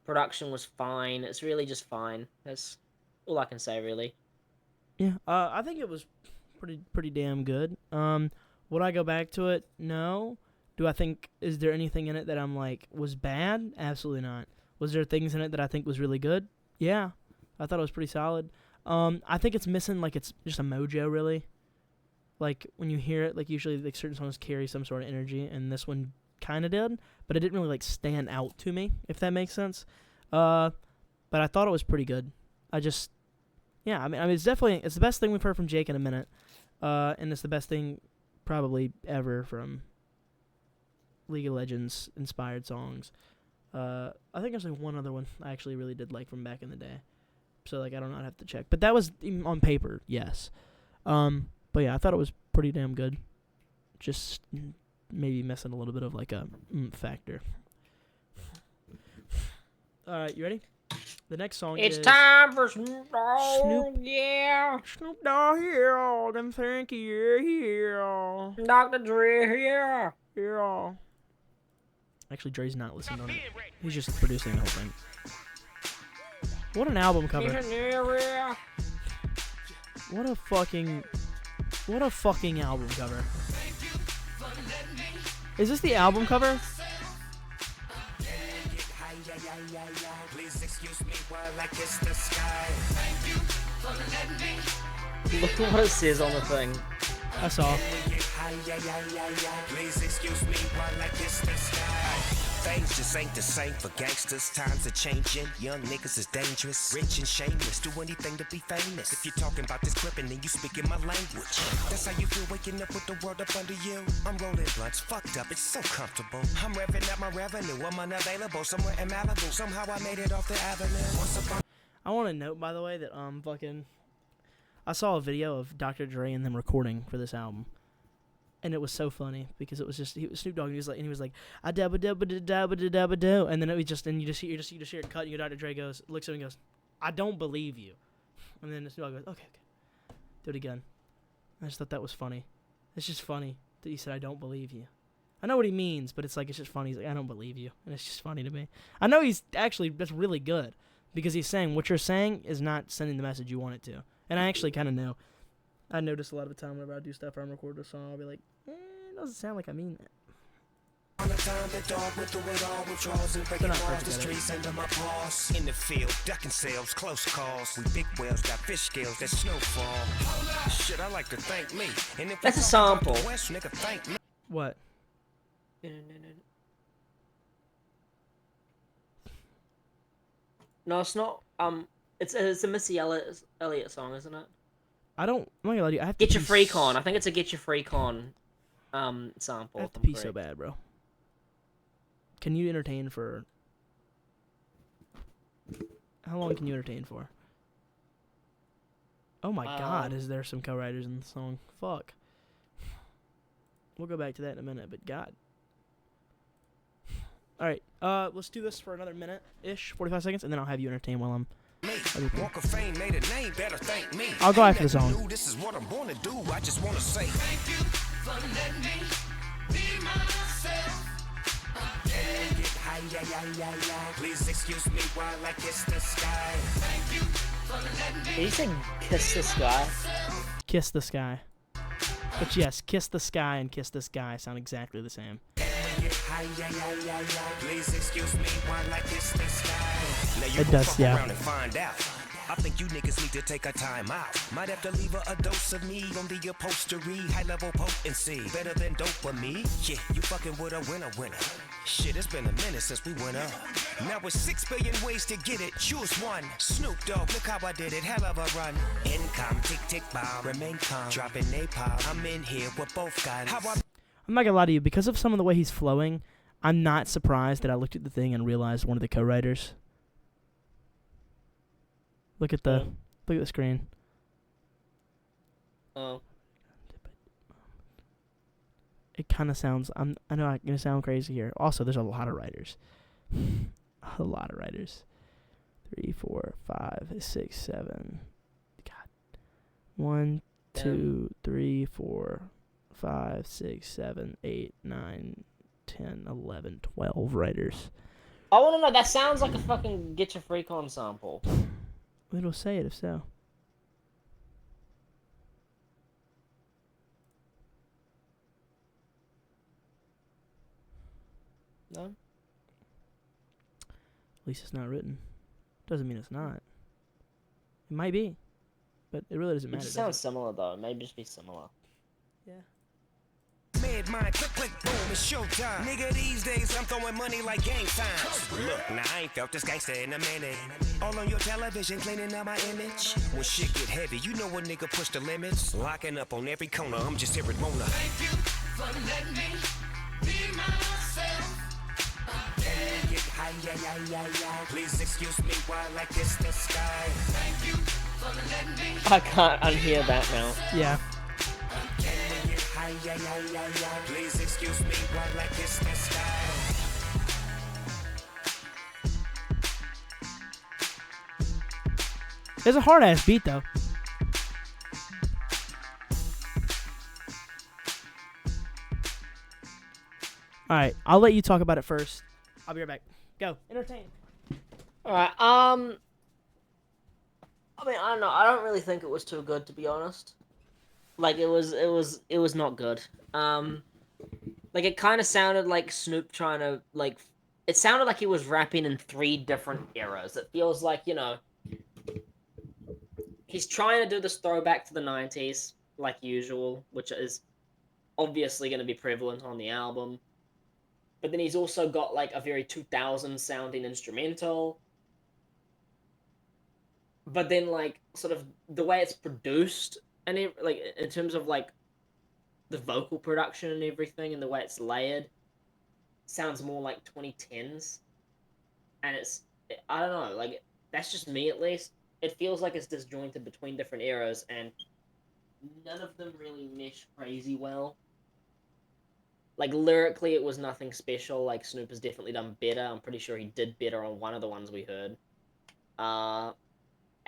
Production was fine. It's really just fine. That's all I can say, really. Yeah, I think it was pretty damn good. Would I go back to it? No. Do I think, is there anything in it that I'm like, was bad? Absolutely not. Was there things in it that I think was really good? Yeah. I thought it was pretty solid. I think it's missing, like, it's just a mojo, really. Like, when you hear it, like, usually, like, certain songs carry some sort of energy, and this one kind of did, but it didn't really, like, stand out to me, if that makes sense. But I thought it was pretty good. Yeah, I mean, it's definitely, it's the best thing we've heard from Jake in a minute, and it's the best thing probably ever from League of Legends inspired songs. I think there's like one other one I actually really did like from back in the day, so like I don't know, I'd have to check. But that was on paper, yes. But yeah, I thought it was pretty damn good. Just maybe missing a little bit of like a factor. All right, you ready? The next song is... It's time for Snoop Dogg, yeah. Snoop Dogg here, them Frankie, yeah. Dr. Dre, yeah. Yeah. Actually, Dre's not listening on it. He's just producing the whole thing. What an album cover. Yeah. What a fucking album cover. Is this the album cover? Please excuse me while I kiss the sky. Look at what it says on the thing. I saw. Please excuse me while I kiss the sky. Things just ain't the same for gangsters. Times are changing. Young niggas is dangerous. Rich and shameless. Do anything to be famous. If you're talking about this clipping, then you speaking my language. That's how you feel waking up with the world up under you. I'm rolling blunts, fucked up. It's so comfortable. I'm revving up my revenue. I'm unavailable somewhere in Malibu. Somehow I made it off the avenue. I want to note, by the way, that I saw a video of Dr. Dre and them recording for this album, and it was so funny because it was just Snoop Dogg, and he was like a dabba dabba dabba dabba do, and then it was just, and you just hear it cut, and your Dr. Dre looks at him and goes, "I don't believe you," and then Snoop Dogg goes, "Okay, do it again." I just thought that was funny. It's just funny. that he said, "I don't believe you." I know what he means, but it's like it's just funny. He's like, "I don't believe you," and it's just funny to me. I know he's actually that's really good because he's saying what you're saying is not sending the message you want it to, and I actually kind of know. I notice a lot of the time whenever I do stuff or I'm recording a song, I'll be like, it doesn't sound like I mean that. On the time, the dog with the all withdrawals and breaking off the streets under my paws. In the field, ducking sales, close calls. We big whales got fish scales that snowfall. Shit, I like to thank me. And if That's a sample. West, nigga, thank me. What? No, it's not. It's a Missy Elliott song, isn't it? I'm not gonna lie to you. I have Get to Your pee Freak On. I think it's a Get Your Freak On sample. I have if to I'm pee so correct. bad, bro. Can you entertain for... How long can you entertain for? Oh my god, is there some co-writers in the song? Fuck. We'll go back to that in a minute, but god. Alright, let's do this for another minute-ish, 45 seconds, and then I'll have you entertain while I'm... Walk of Fame made a name, better thank me. I'll go after the song. This is what I'm gonna do. I just wanna say thank you for letting me be myself. Please excuse me while I kiss the sky. Thank you for letting me. Did you say Kiss the Sky? Kiss the Sky. But yes, Kiss the Sky and Kiss the Sky sound exactly the same. Please excuse me while I kiss the sky. Now you It does, yeah. around and find out. I think you niggas need to take a time out. Might have to leave a dose of me on the upholstery. High level potency, better than dopamine. Yeah, you fucking with a winner. Shit, it's been a minute since we went up. Now with 6 billion ways to get it, choose one. Snoop Dogg, look how I did it, hell of a run. Income, tick tick bomb, remain calm, dropping napalm. I'm in here with both guys. How I'm not gonna lie to you, because of some of the way he's flowing, I'm not surprised that I looked at the thing and realized one of the co-writers. Look at the screen. Oh. It kind of sounds. I know I'm gonna sound crazy here. Also, there's a lot of writers. A lot of writers. 3, 4, 5, 6, 7. God. 1, 2, 3, 4, 5, 6, 7, 8, 9, 10, 11, 12 writers. I want to know. That sounds like a fucking Get Your Freak On sample. It'll say it if so. No. At least it's not written. Doesn't mean it's not. It might be, but it really doesn't It matter. just does sounds similar though. It may just be similar. it? Yeah. mad mind, click, click, boom, it's showtime. Nigga, these days I'm throwing money like game times. Look, now I ain't felt this gangster in a minute. All on your television, cleaning up my image. When shit get heavy, you know a nigga push the limits. Locking up on every corner, I'm just here at Mona. Thank you for letting me be myself. Get high, please excuse me while I kiss the sky. Thank you for letting me. I can't unhear that now. Yeah. Please excuse me while I kiss the sky. It's a hard ass beat though. Alright, I'll let you talk about it first. I'll be right back. Go. Entertain. Alright, I mean, I don't know. I don't really think it was too good, to be honest. Like, it was not good. Like, it kind of sounded like Snoop trying to, like, it sounded like he was rapping in 3 different eras. It feels like, you know, he's trying to do this throwback to the 90s, like usual, which is obviously going to be prevalent on the album. But then he's also got, like, a very 2000s sounding instrumental. But then, like, sort of the way it's produced, and it, like, in terms of, like, the vocal production and everything, and the way it's layered, sounds more like 2010s. And it's, I don't know, like, that's just me at least. It feels like it's disjointed between different eras, and none of them really mesh crazy well. Like, lyrically, it was nothing special. Like, Snoop has definitely done better. I'm pretty sure he did better on one of the ones we heard.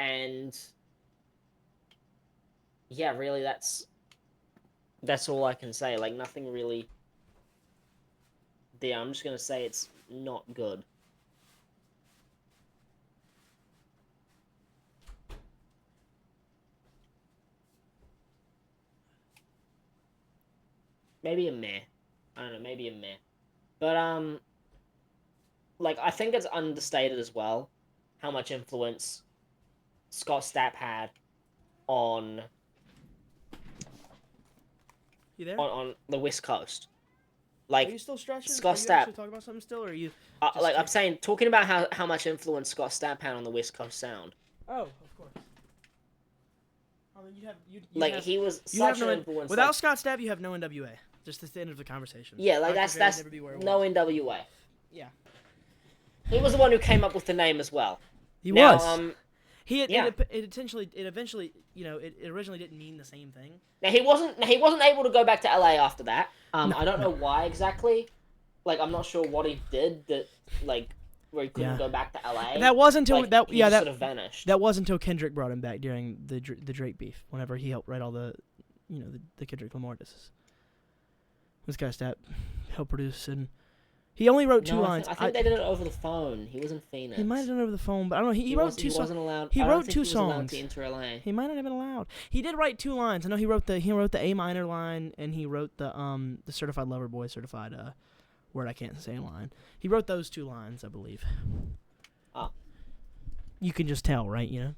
And yeah, really, that's That's all I can say. Like, nothing really there. I'm just gonna say it's not good. Maybe a meh. I don't know, maybe a meh. But, like, I think it's understated as well how much influence Scott Stapp had on You there? on the West Coast. Are Like, you still stretching? Scott Are you Stapp. actually talking about something still, or are you? just like I'm keep- saying, talking about how much influence Scott Stapp had on the West Coast sound. Oh, of course. I mean, you Like, have, he was you have such an no influence. Without like, Scott Stapp, you have no NWA. Just at the end of the conversation. yeah, like Dr. Dre would that's never be where it no was. NWA. Yeah. He was the one who came up with the name as well. He Now, was. He had, yeah. it eventually, it originally didn't mean the same thing. Now he wasn't able to go back to LA after that. No, I don't know why exactly. Like, I'm not sure what he did that, like, where he couldn't Yeah. go back to LA. That wasn't until Like, he just that sort of vanished. that wasn't until Kendrick brought him back during the Drake beef. Whenever he helped write all the, the Kendrick Lamar disses. This guy Stapp helped produce, and he only wrote two No, lines. I think they did it over the phone. He was in Phoenix. He might have done it over the phone, but I don't know. He wrote two He songs. wasn't allowed. He I don't wrote think two he was allowed songs. to enter LA. He might not have been allowed. He did write two lines. I know he wrote the A minor line, and he wrote the Certified Lover Boy certified word I can't say line. He wrote those two lines, I believe. Oh. You can just tell, right? You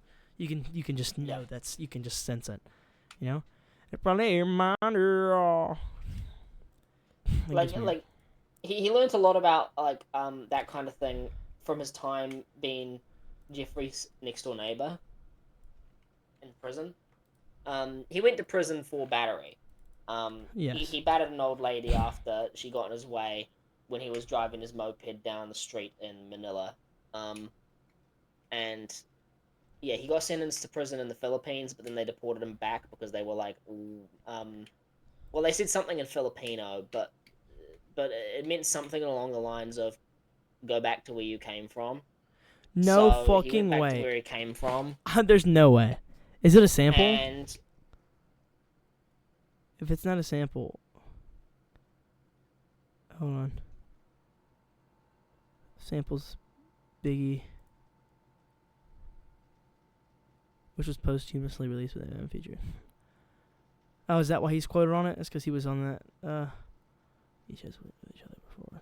can just know Yeah. you can just sense it. If I lay minor. Like he learned a lot about like that kind of thing from his time being Jeffrey's next door neighbor in prison. He went to prison for battery. Yes. He battered an old lady after she got in his way when he was driving his moped down the street in Manila. And yeah, he got sentenced to prison in the Philippines, but then they deported him back because they were like, well, they said something in Filipino, but it meant something along the lines of go back to where you came from. No So fucking he went back way. to where he came from. There's no way. Is it a sample? And If it's not a sample, hold on. Samples, Biggie, which was posthumously released with an feature. Oh, is that why he's quoted on it? It's because he was on that. Each has with each other before.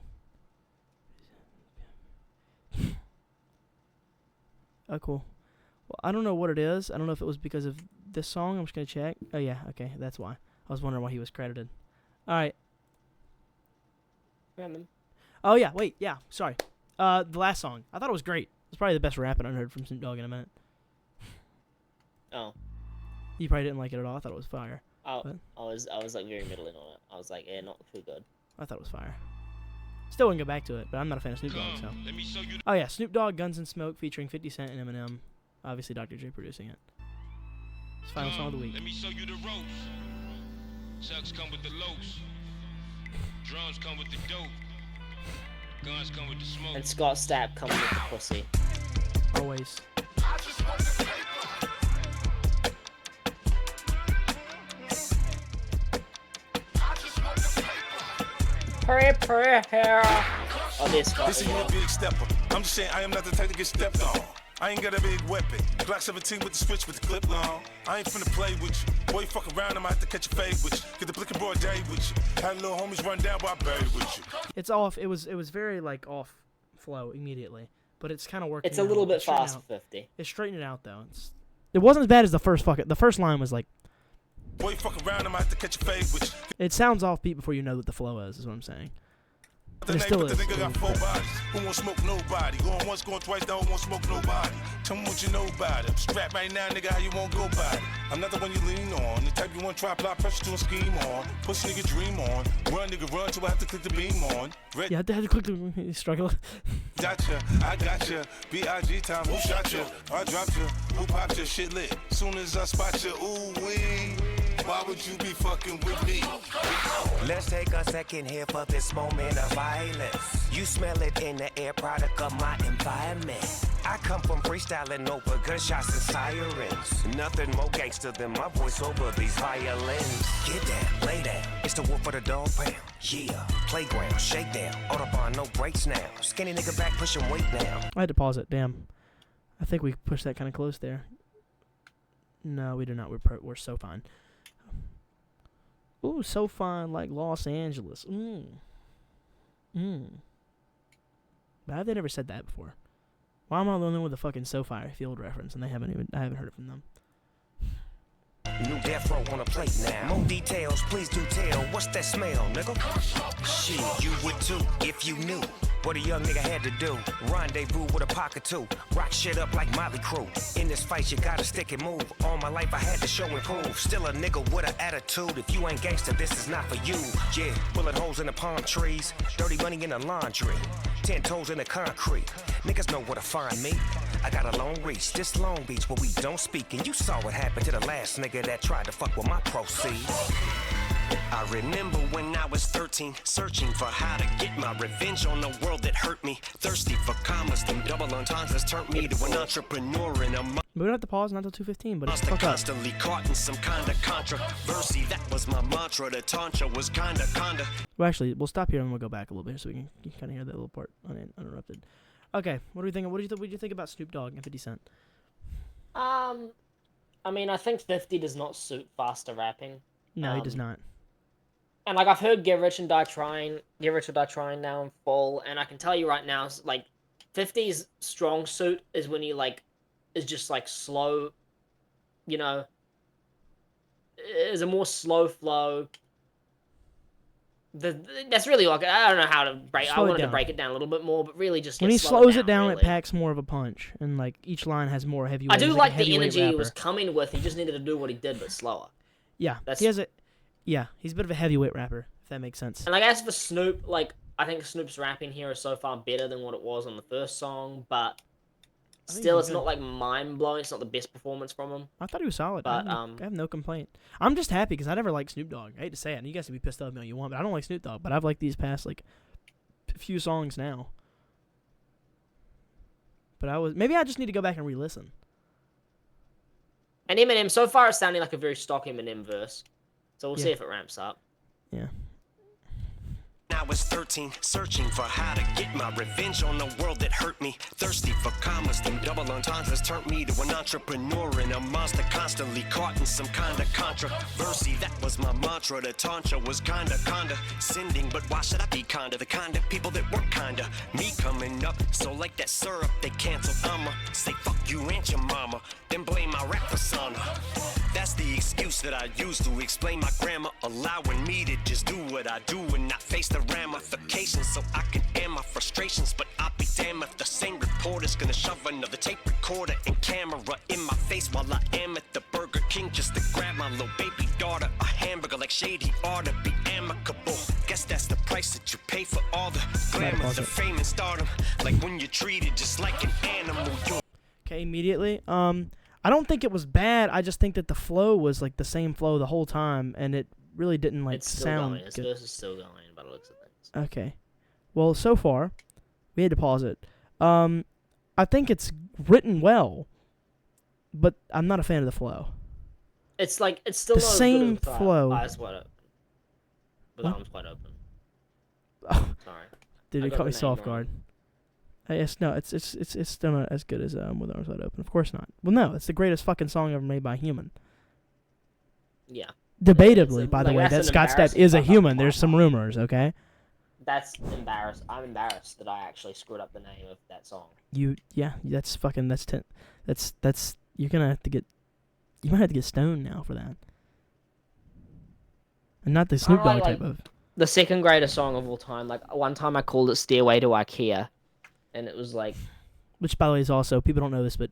Oh, cool. Well, I don't know what it is. I don't know if it was because of this song. I'm just gonna check. Oh yeah, okay, that's why. I was wondering why he was credited. All right. Oh yeah, wait, yeah, sorry. The last song. I thought it was great. It's probably the best rapping I've heard from Snoop Dogg in a minute. oh, You probably didn't like it at all. I thought it was fire. I But was like very middling on it. I was like, yeah, not too good. I thought it was fire. Still wouldn't go back to it, but I'm not a fan of Snoop Dogg, so. Oh yeah, Snoop Dogg, Gunz and Smoke featuring 50 Cent and Eminem. Obviously Dr. Dre producing it. It's final song of the week. Let me show you the ropes. Chucks come with the lows. Drums come with the dope. Guns come with the smoke. And Scott Stapp comes with the pussy. Always. Pretty hair. Oh, this Scott. This is your big stepper. I'm just saying I am not the type to get stepped on. I ain't got a big weapon. Glock 17 with the switch with the clip long. I ain't finna play with you. Boy, you fuck around, I might have to catch a fade with you. Get the blick and broad day with you. Had little homies run down while I buried with you. It's off. It was very like off flow immediately, but it's kind of working. It's a little out. bit It's straightened fast out. for 50. It straightened it out though. It wasn't as bad as the first The first line was like. Boy, you fuck around, I might have to catch a fade with you. It sounds offbeat before you know what the flow is what I'm saying. The It name, still but the is. nigga got 4 bodies. Who won't smoke nobody? Going once, going twice, don't want smoke nobody. Tell me what you know about it. I'm strapped right now, nigga, how you won't go by it? I'm not the one you lean on. The type you want to try apply pressure to a scheme on. Push nigga dream on. Run nigga run till I have to click the beam on. Red You had to click the struggle. gotcha, I gotcha. B.I.G. time, who shot you? I dropped you. Who popped your shit lit? Soon as I spot you, ooh wee. Why would you be fucking with me? Let's take a second here for this moment of violence. You smell it in the air, product of my environment. I come from freestyling over gunshots and sirens. Nothing more gangster than my voice over these violins. Get down, lay down, it's the wolf of the dog pound. Yeah, playground, shakedown, Autobahn, no brakes now. Skinny nigga back pushing weight now. I had to pause it. Damn. I think we pushed that kind of close there. No, we do not. We're so fine. Ooh, so fine like Los Angeles. But have they never said that before? Why am I the only one with a fucking SoFi Field reference and I haven't heard it from them? New death row on a plate now. More details, please do tell. What's that smell, nigga? Shit, you would too if you knew what a young nigga had to do. Rendezvous with a pocket too. Rock shit up like Motley Crue. In this fight, you gotta stick and move. All my life I had to show and prove. Still a nigga with an attitude. If you ain't gangster, this is not for you. Yeah, bullet holes in the palm trees. Dirty money in the laundry. 10 toes in the concrete. Niggas know where to find me. I got a long reach, this Long Beach where we don't speak. And you saw what happened to the last nigga that tried to fuck with my proceeds. I remember when I was 13, searching for how to get my revenge on the world that hurt me. Thirsty for commas, them double entendres turned me to an entrepreneur in a We don't have to pause not until 2:15, but it's fuck up. Constantly caught in some kind of controversy. That was my mantra. The tantra was kinda. Well, actually, we'll stop here and we'll go back a little bit so we can kind of hear that little part uninterrupted. Okay, what do you think? What do you think about Snoop Dogg and 50 Cent? I mean, I think 50 does not suit faster rapping. No, he does not. And like I've heard Get Rich or Die Trying now in full, and I can tell you right now, like 50's strong suit is when he like is just like slow, you know, is a more slow flow. That's really like I don't know how to break. I wanted to break it down a little bit more, but really just when he slows it down, really. It packs more of a punch, and like each line has more heavyweight. I do like the energy he was coming with. He just needed to do what he did, but slower. Yeah, he's a bit of a heavyweight rapper, if that makes sense. And like as for Snoop, like I think Snoop's rapping here is so far better than what it was on the first song, but still, it's not like mind blowing. It's not the best performance from him. I thought he was solid. But I have no complaint. I'm just happy because I never liked Snoop Dogg. I hate to say it, and you guys can be pissed off at me all you want, but I don't like Snoop Dogg. But I've liked these past like few songs now. But maybe I just need to go back and re-listen. And Eminem, so far, it's sounding like a very stock Eminem verse. So we'll see if it ramps up. Yeah. I was 13, searching for how to get my revenge on the world that hurt me. Thirsty for commas, them double entendres turned me to an entrepreneur and a monster constantly caught in some kind of controversy. That was my mantra. The tantra was kinda sending, but why should I be kinda the kind of people that weren't kinda me coming up? So like that syrup they canceled, I'ma say fuck you and your mama, then blame my rap persona. That's the excuse that I use to explain my grammar, allowing me to just do what I do and not face the ramifications, so I can air my frustrations. But I'll be damned if the same reporter's gonna shove another tape recorder and camera in my face while I am at the Burger King just to grab my little baby daughter a hamburger. Like shady ought to be amicable. Guess that's the price that you pay for all the glamour, the fame and stardom. Like when you're treated just like an animal. Okay, immediately. I don't think it was bad. I just think that the flow was like the same flow the whole time, and it really didn't like it's still sound going. His verse is still going by the looks of things. Okay. Well, so far, we had to pause it. I think it's written well, but I'm not a fan of the flow. It's like it's still the not same as good as flow. Eyes wide open. With arms wide open. Oh, sorry. Dude, it caught me off guard. Yes, no, it's still not as good as With Arms Wide Open. Of course not. Well, no, it's the greatest fucking song ever made by a human. Yeah. Debatably, by the way, that Scott Stapp is a human. There's some rumors, okay? That's embarrassed. I'm embarrassed that I actually screwed up the name of that song. You're gonna have to get, you might have to get stoned now for that. And not the Snoop Dogg type of. The second greatest song of all time. Like one time I called it Stairway to IKEA. And it was like... Which, by the way, is also... People don't know this, but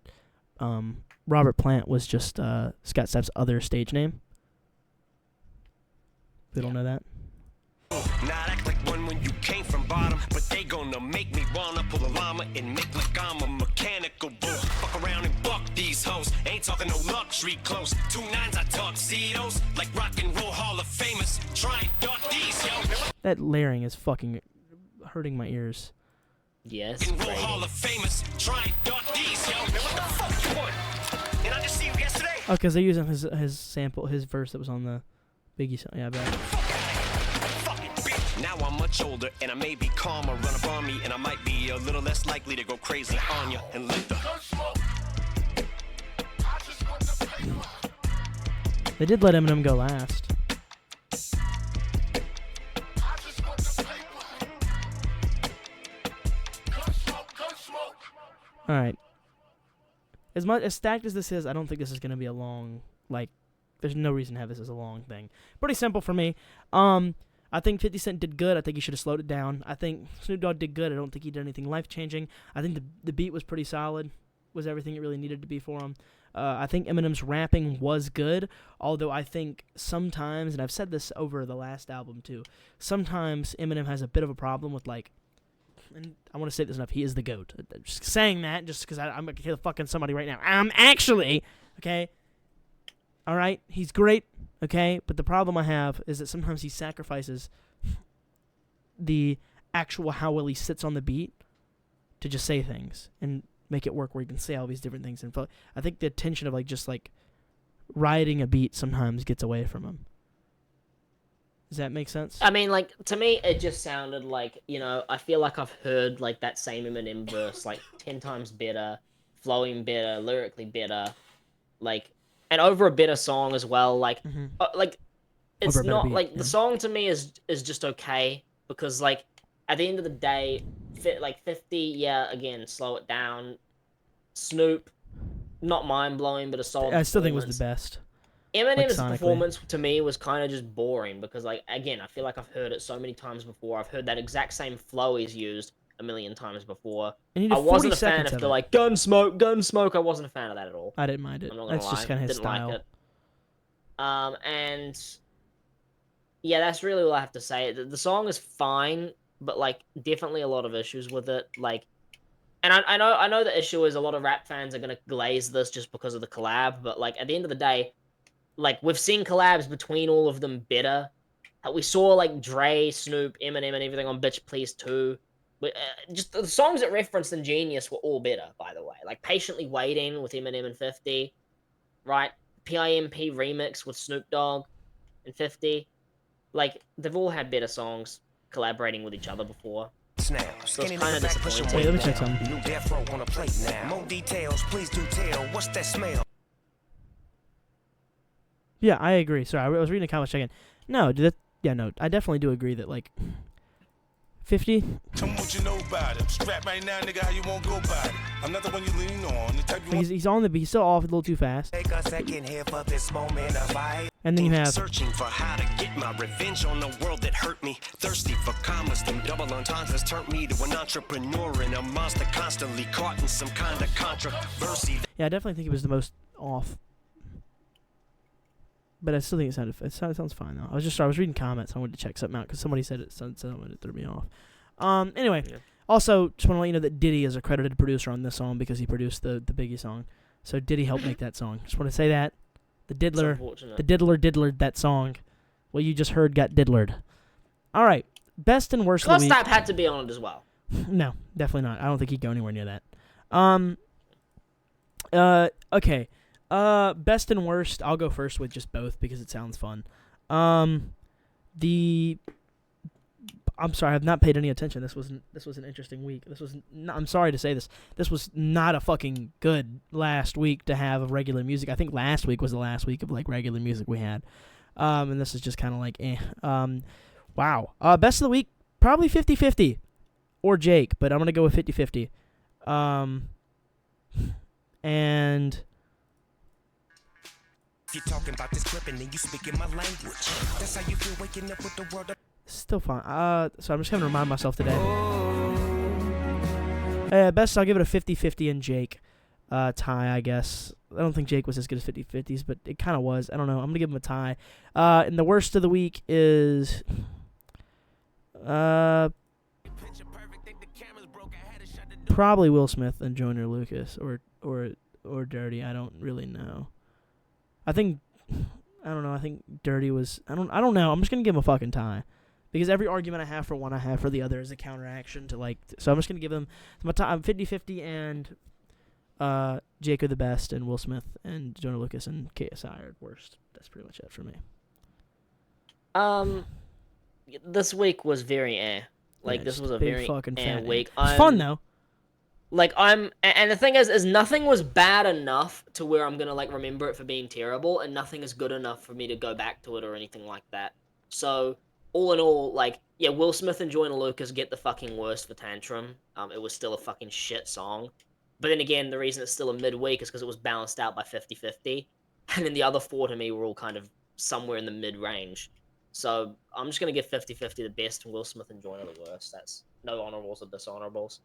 Robert Plant was just Scott Stapp's other stage name. They don't know that? Not act like one when you came from bottom, but they gonna make me wanna pull a llama and make like I'm a mechanical bull. Fuck around and buck these hoes. Ain't talking no luxury clothes. 2 9s I tuxedos like rock and roll Hall of Famers. Try and duck these, yo. That layering is fucking hurting my ears. Yes, Roll Hall of Famous. Try and duck these, yo. Man, what the fuck you want? Did I just see you yesterday? Oh, because they're using his sample, his verse that was on the Biggie song. Yeah, I bet. Fucking bitch. Now I'm much older and I may be calmer, run up on me, and I might be a little less likely to go crazy on you and let the. They did let Eminem go last. All right. As much as stacked as this is, I don't think this is gonna be a long, like, there's no reason to have this as a long thing. Pretty simple for me. I think 50 Cent did good. I think he should have slowed it down. I think Snoop Dogg did good. I don't think he did anything life-changing. I think the beat was pretty solid. Was everything it really needed to be for him. I think Eminem's rapping was good, although I think sometimes, and I've said this over the last album too, sometimes Eminem has a bit of a problem with, like, and I want to say this enough, he is the GOAT. Just saying that, just because I'm going to kill fucking somebody right now. Actually, okay? All right? He's great, okay? But the problem I have is that sometimes he sacrifices the actual how well he sits on the beat to just say things and make it work where he can say all these different things. And I think the tension of, like, just, like, riding a beat sometimes gets away from him. Does that make sense? I mean, like, to me, it just sounded like, you know, I feel like I've heard, like, that same Eminem verse, like, 10 times better, flowing better, lyrically better, like, and over a better song as well, like, it's not, beat, like, the song to me is just okay, because, like, at the end of the day, like, 50, yeah, again, slow it down. Snoop, not mind-blowing, but a solid I still think it was the best. Eminem's like, performance to me was kind of just boring because, like, again, I feel like I've heard it so many times before. I've heard that exact same flow he's used a million times before. And I wasn't a fan of the, like, gun smoke. I wasn't a fan of that at all. I didn't mind it. I'm not gonna That's lie. just kind of his Didn't style. like it. And yeah, that's really all I have to say. The song is fine, but, like, definitely a lot of issues with it. Like, and I know the issue is a lot of rap fans are gonna glaze this just because of the collab, but, like, at the end of the day, like, we've seen collabs between all of them better. We saw, like, Dre, Snoop, Eminem, and everything on Bitch Please 2. Just the songs that referenced Ingenious were all better, by the way. Like, Patiently Waiting with Eminem and 50, right? PIMP remix with Snoop Dogg and 50. Like, they've all had better songs collaborating with each other before. Now, so it's kind of disappointing. Wait, let me check something. New death row on a plate now. More details, please do tell. What's that smell? Yeah, I agree. Sorry, I was reading the comments checking. No, I definitely do agree that, like, 50. Tell me what you know about it. I'm strapped right now, nigga. How you won't go about it? I'm not the one you lean on. The type you want. He's on the beat. He's still off a little too fast. Take a second here for this moment of life. And then you have searching for how to get my revenge on the world that hurt me. Thirsty for commas, them double entendres turned me to an entrepreneur and a monster constantly caught in some kind of controversy. Yeah, I definitely think he was the most off. But I still think it sounds fine though. I was reading comments. I wanted to check something out because somebody said something that threw me off. Anyway, also just want to let you know that Diddy is a credited producer on this song because he produced the Biggie song. So Diddy helped make that song. Just want to say that the diddler diddlered that song. Well, you just heard got diddlered. All right, best and worst of the week. Stapp had to be on it as well. No, definitely not. I don't think he'd go anywhere near that. Okay. Best and worst, I'll go first with just both because it sounds fun. I'm sorry, I've not paid any attention. This was an interesting week. I'm sorry to say this. This was not a fucking good last week to have of regular music. I think last week was the last week of, like, regular music we had. And this is just kind of like, wow. Best of the week, probably 50-50 or Jake, but I'm going to go with 50-50. And You're talking about this clip and then you speaking my language. That's how you feel waking up with the world up. Still fun. So I'm just going to remind myself today. Best, I'll give it a 50-50 and Jake tie, I guess. I don't think Jake was as good as 50-50s, but it kind of was. I don't know. I'm going to give him a tie. And the worst of the week is probably Will Smith and Joyner Lucas or Dirty. I don't really know. I don't know. I think Dirty was. I don't know. I'm just gonna give him a fucking tie. Because every argument I have for one, I have for the other is a counteraction to like. So I'm just gonna give them my top. I'm 50-50 and Jacob the best and Will Smith and Joyner Lucas and KSI are worst. That's pretty much it for me. This week was very Like, Yeah, this just was a big very fucking fat week. It's fun though. Like, and the thing is nothing was bad enough to where I'm gonna like remember it for being terrible, and nothing is good enough for me to go back to it or anything like that. So all in all, like, yeah, Will Smith and Joyner Lucas get the fucking worst for Tantrum. It was still a fucking shit song. But then again, the reason it's still a midweek is because it was balanced out by 50-50. And then the other four to me were all kind of somewhere in the mid-range. So I'm just going to give 50-50 the best and Will Smith and Joyner the worst. That's no honorables or dishonorables.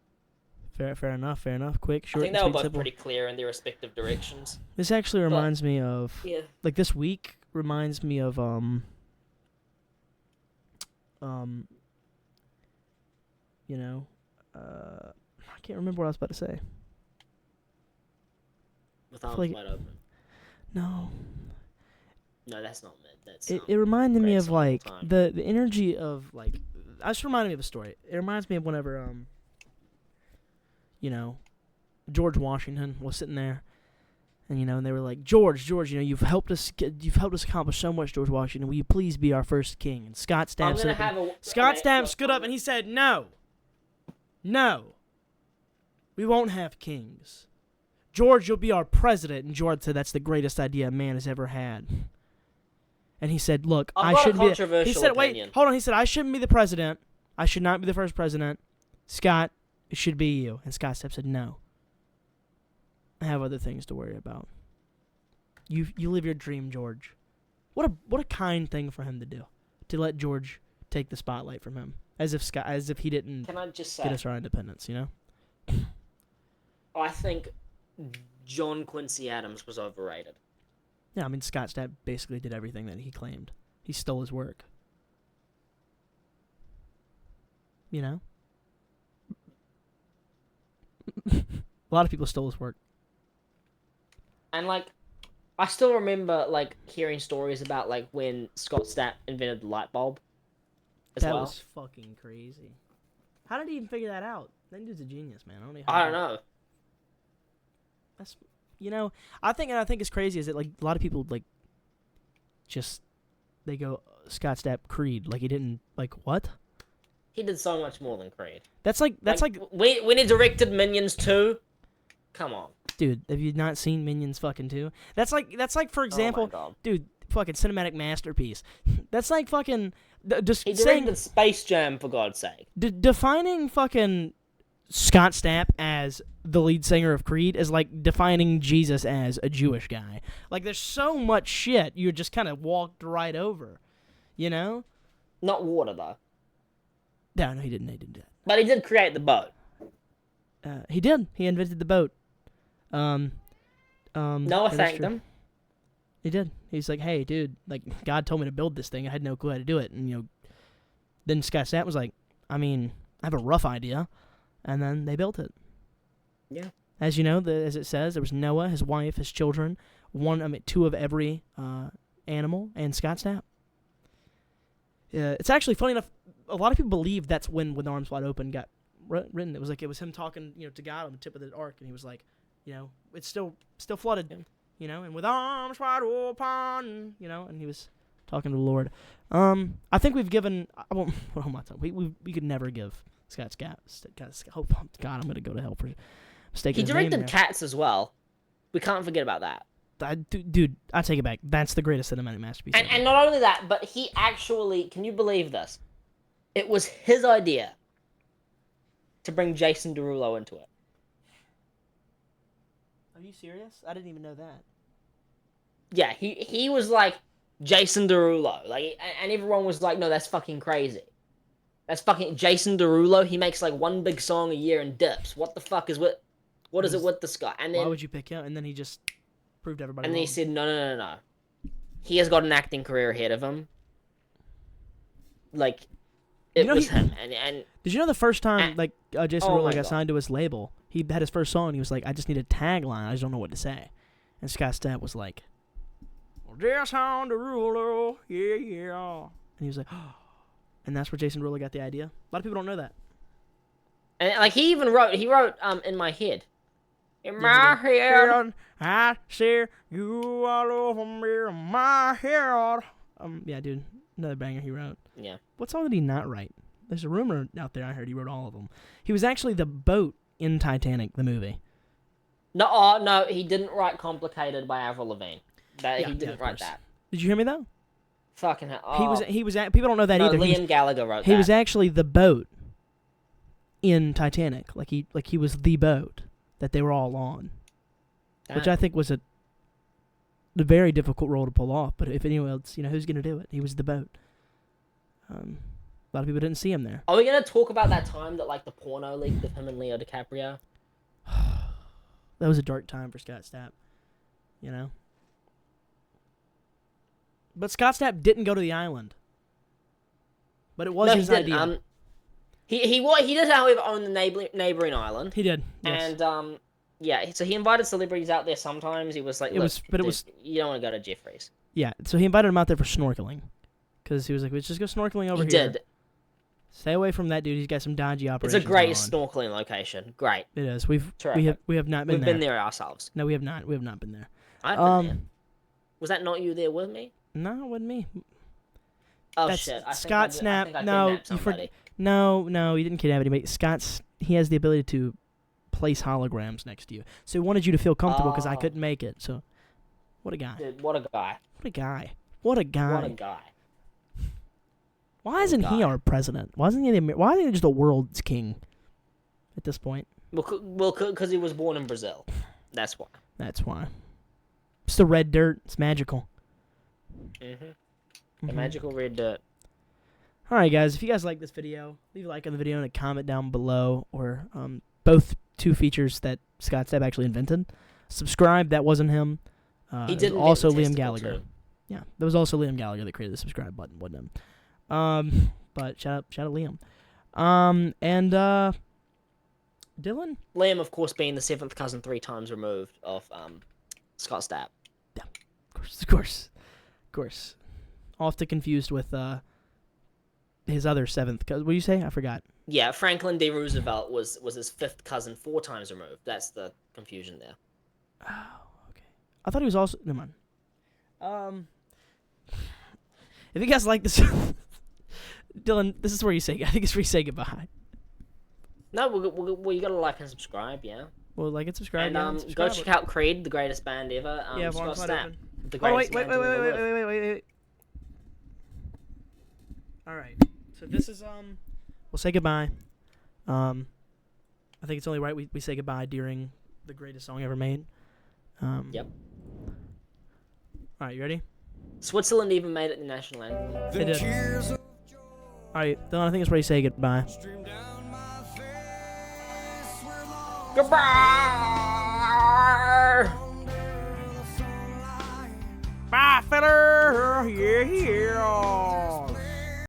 Fair enough. Quick, short, I think they and were sweet, both simple. pretty clear in their respective directions. This actually reminds me of like this week reminds me of you know, I can't remember what I was about to say. With arms like, wide open. No, that's not mid. That's it reminded me great of song all like time. the energy of like. I just reminded me of a story. It reminds me of whenever you know, George Washington was sitting there, and you know, and they were like, George, you know, you've helped us accomplish so much, George Washington. Will you please be our first king? And Scott Stapp stood up and he said, no, we won't have kings. George, you'll be our president. And George said, that's the greatest idea a man has ever had. And he said, look, I shouldn't be. He said, wait, hold on. He said, I shouldn't be the president. I should not be the first president. Scott, it should be you. And Scott Stapp said, no. I have other things to worry about. You live your dream, George. What a kind thing for him to do, to let George take the spotlight from him, as if he didn't Can I just say, get us our independence, you know? I think John Quincy Adams was overrated. Yeah, I mean, Scott Stapp basically did everything that he claimed. He stole his work. You know? A lot of people stole his work. And, like, I still remember, like, hearing stories about, like, when Scott Stapp invented the light bulb as That well. was fucking crazy. How did he even figure that out? That dude's a genius, man. I don't know. That's, you know, I think it's crazy is that, like, a lot of people, like, just, they go, Scott Stapp, Creed. Like, he didn't, like, what? He did so much more than Creed. That's like when he directed Minions 2, come on. Dude, have you not seen Minions fucking 2? That's like for example, dude, fucking cinematic masterpiece. That's like fucking just he saying directed Space Jam, for God's sake. Defining fucking Scott Stapp as the lead singer of Creed is like defining Jesus as a Jewish guy. Like, there's so much shit you just kind of walked right over, you know? Not water though. No, he didn't do that. But he did create the boat. He did. He invented the boat. Noah thanked him. He did. He's like, hey, dude, like, God told me to build this thing. I had no clue how to do it. And, you know, then Scott Stapp was like, I mean, I have a rough idea. And then they built it. Yeah. As you know, as it says, there was Noah, his wife, his children, two of every animal, and Scott Stapp. It's actually funny enough. A lot of people believe that's when With Arms Wide Open got written. It was him talking, you know, to God on the tip of the ark, and he was like, you know, it's still flooded, you know, and with arms wide open, you know, and he was talking to the Lord. I think we've given. What am I talking? We could never give Scott. Oh God, I'm gonna go to hell for mistaking. He directed Cats as well. We can't forget about that. Dude, I take it back. That's the greatest cinematic masterpiece. And not only that, but he actually, can you believe this? It was his idea to bring Jason Derulo into it. Are you serious? I didn't even know that. Yeah, he was like Jason Derulo, like, and everyone was like, no, that's fucking crazy. That's fucking Jason Derulo. He makes like one big song a year and dips. What the fuck is with? What is it with this guy? And then why would you pick him? And then he just proved everybody. And wrong. then he said, no. He has got an acting career ahead of him. Like, it was him. And did you know the first time Jason Derulo got God. signed to his label, he had his first song and he was like, I just need a tagline, I just don't know what to say. And Scott Stapp was like, Jason Derulo, yeah. And he was like, oh. And that's where Jason Derulo got the idea. A lot of people don't know that. And like he wrote In My Head. In Yeah, my he head. I see you all over me in my head. Yeah, dude, another banger he wrote. Yeah. What song did he not write? There's a rumor out there I heard he wrote all of them. He was actually the boat in Titanic, the movie. No, he didn't write Complicated by Avril Lavigne. He of didn't write course. that. Did you hear me though? Fucking hell. Oh. He was people don't know that no, either. Liam Gallagher wrote that. He was actually the boat in Titanic. Like he was the boat that they were all on. Which I think was a very difficult role to pull off. But if anyone else, who's going to do it? He was the boat. A lot of people didn't see him there. Are we going to talk about that time that like the porno leaked of him and Leo DiCaprio? That was a dark time for Scott Stapp. But Scott Stapp didn't go to the island. But it was his idea. He did, however, own the neighboring island. He did. Yes. And yeah, so he invited celebrities out there sometimes. He was like, you don't want to go to Jeffrey's. Yeah, so he invited him out there for snorkeling. Because he was like, let's just go snorkeling over here. He did. Stay away from that dude. He's got some dodgy operations. It's a great snorkeling location. Great. It is. We have not been there. We've been there ourselves. No, we have not. We have not been there. I've been there. Was that not you there with me? No, it wasn't me. Oh That's shit! Scott Snap. No, no, he didn't kidnap anybody. He has the ability to place holograms next to you. So he wanted you to feel comfortable because I couldn't make it. So, what a guy. Dude, what a guy. What a guy. What a guy. What a guy. Why isn't he our president? Why isn't he just a world's king at this point? Well, because he was born in Brazil. That's why. That's why. It's the red dirt. It's magical. The magical red dirt. All right, guys. If you guys like this video, leave a like on the video and a comment down below, or both two features that Scott Stapp actually invented. Subscribe. That wasn't him. He did also Liam Gallagher. Too. Yeah, there was also Liam Gallagher that created the subscribe button, wasn't him? But shout out Liam. And Dillon. Liam, of course, being the seventh cousin 3 times removed of Scott Stapp. Yeah, of course. Often confused with his other seventh cousin. What do you say? I forgot. Yeah, Franklin D. Roosevelt was his 5th cousin 4 times removed. That's the confusion there. Oh, okay. I thought he was also. Never mind. If you guys like this, Dillon, this is where you say. I think it's where you say goodbye. No, well, you gotta like and subscribe, yeah. Well, like and subscribe. And go check out Creed, the greatest band ever. Scott Stapp, the greatest man in the world. Wait. All right. So this is we'll say goodbye. I think it's only right we say goodbye during the greatest song ever made. Yep. All right, you ready? Switzerland even made it the national anthem. They did. All right, Dillon, I think it's where you say goodbye. Goodbye.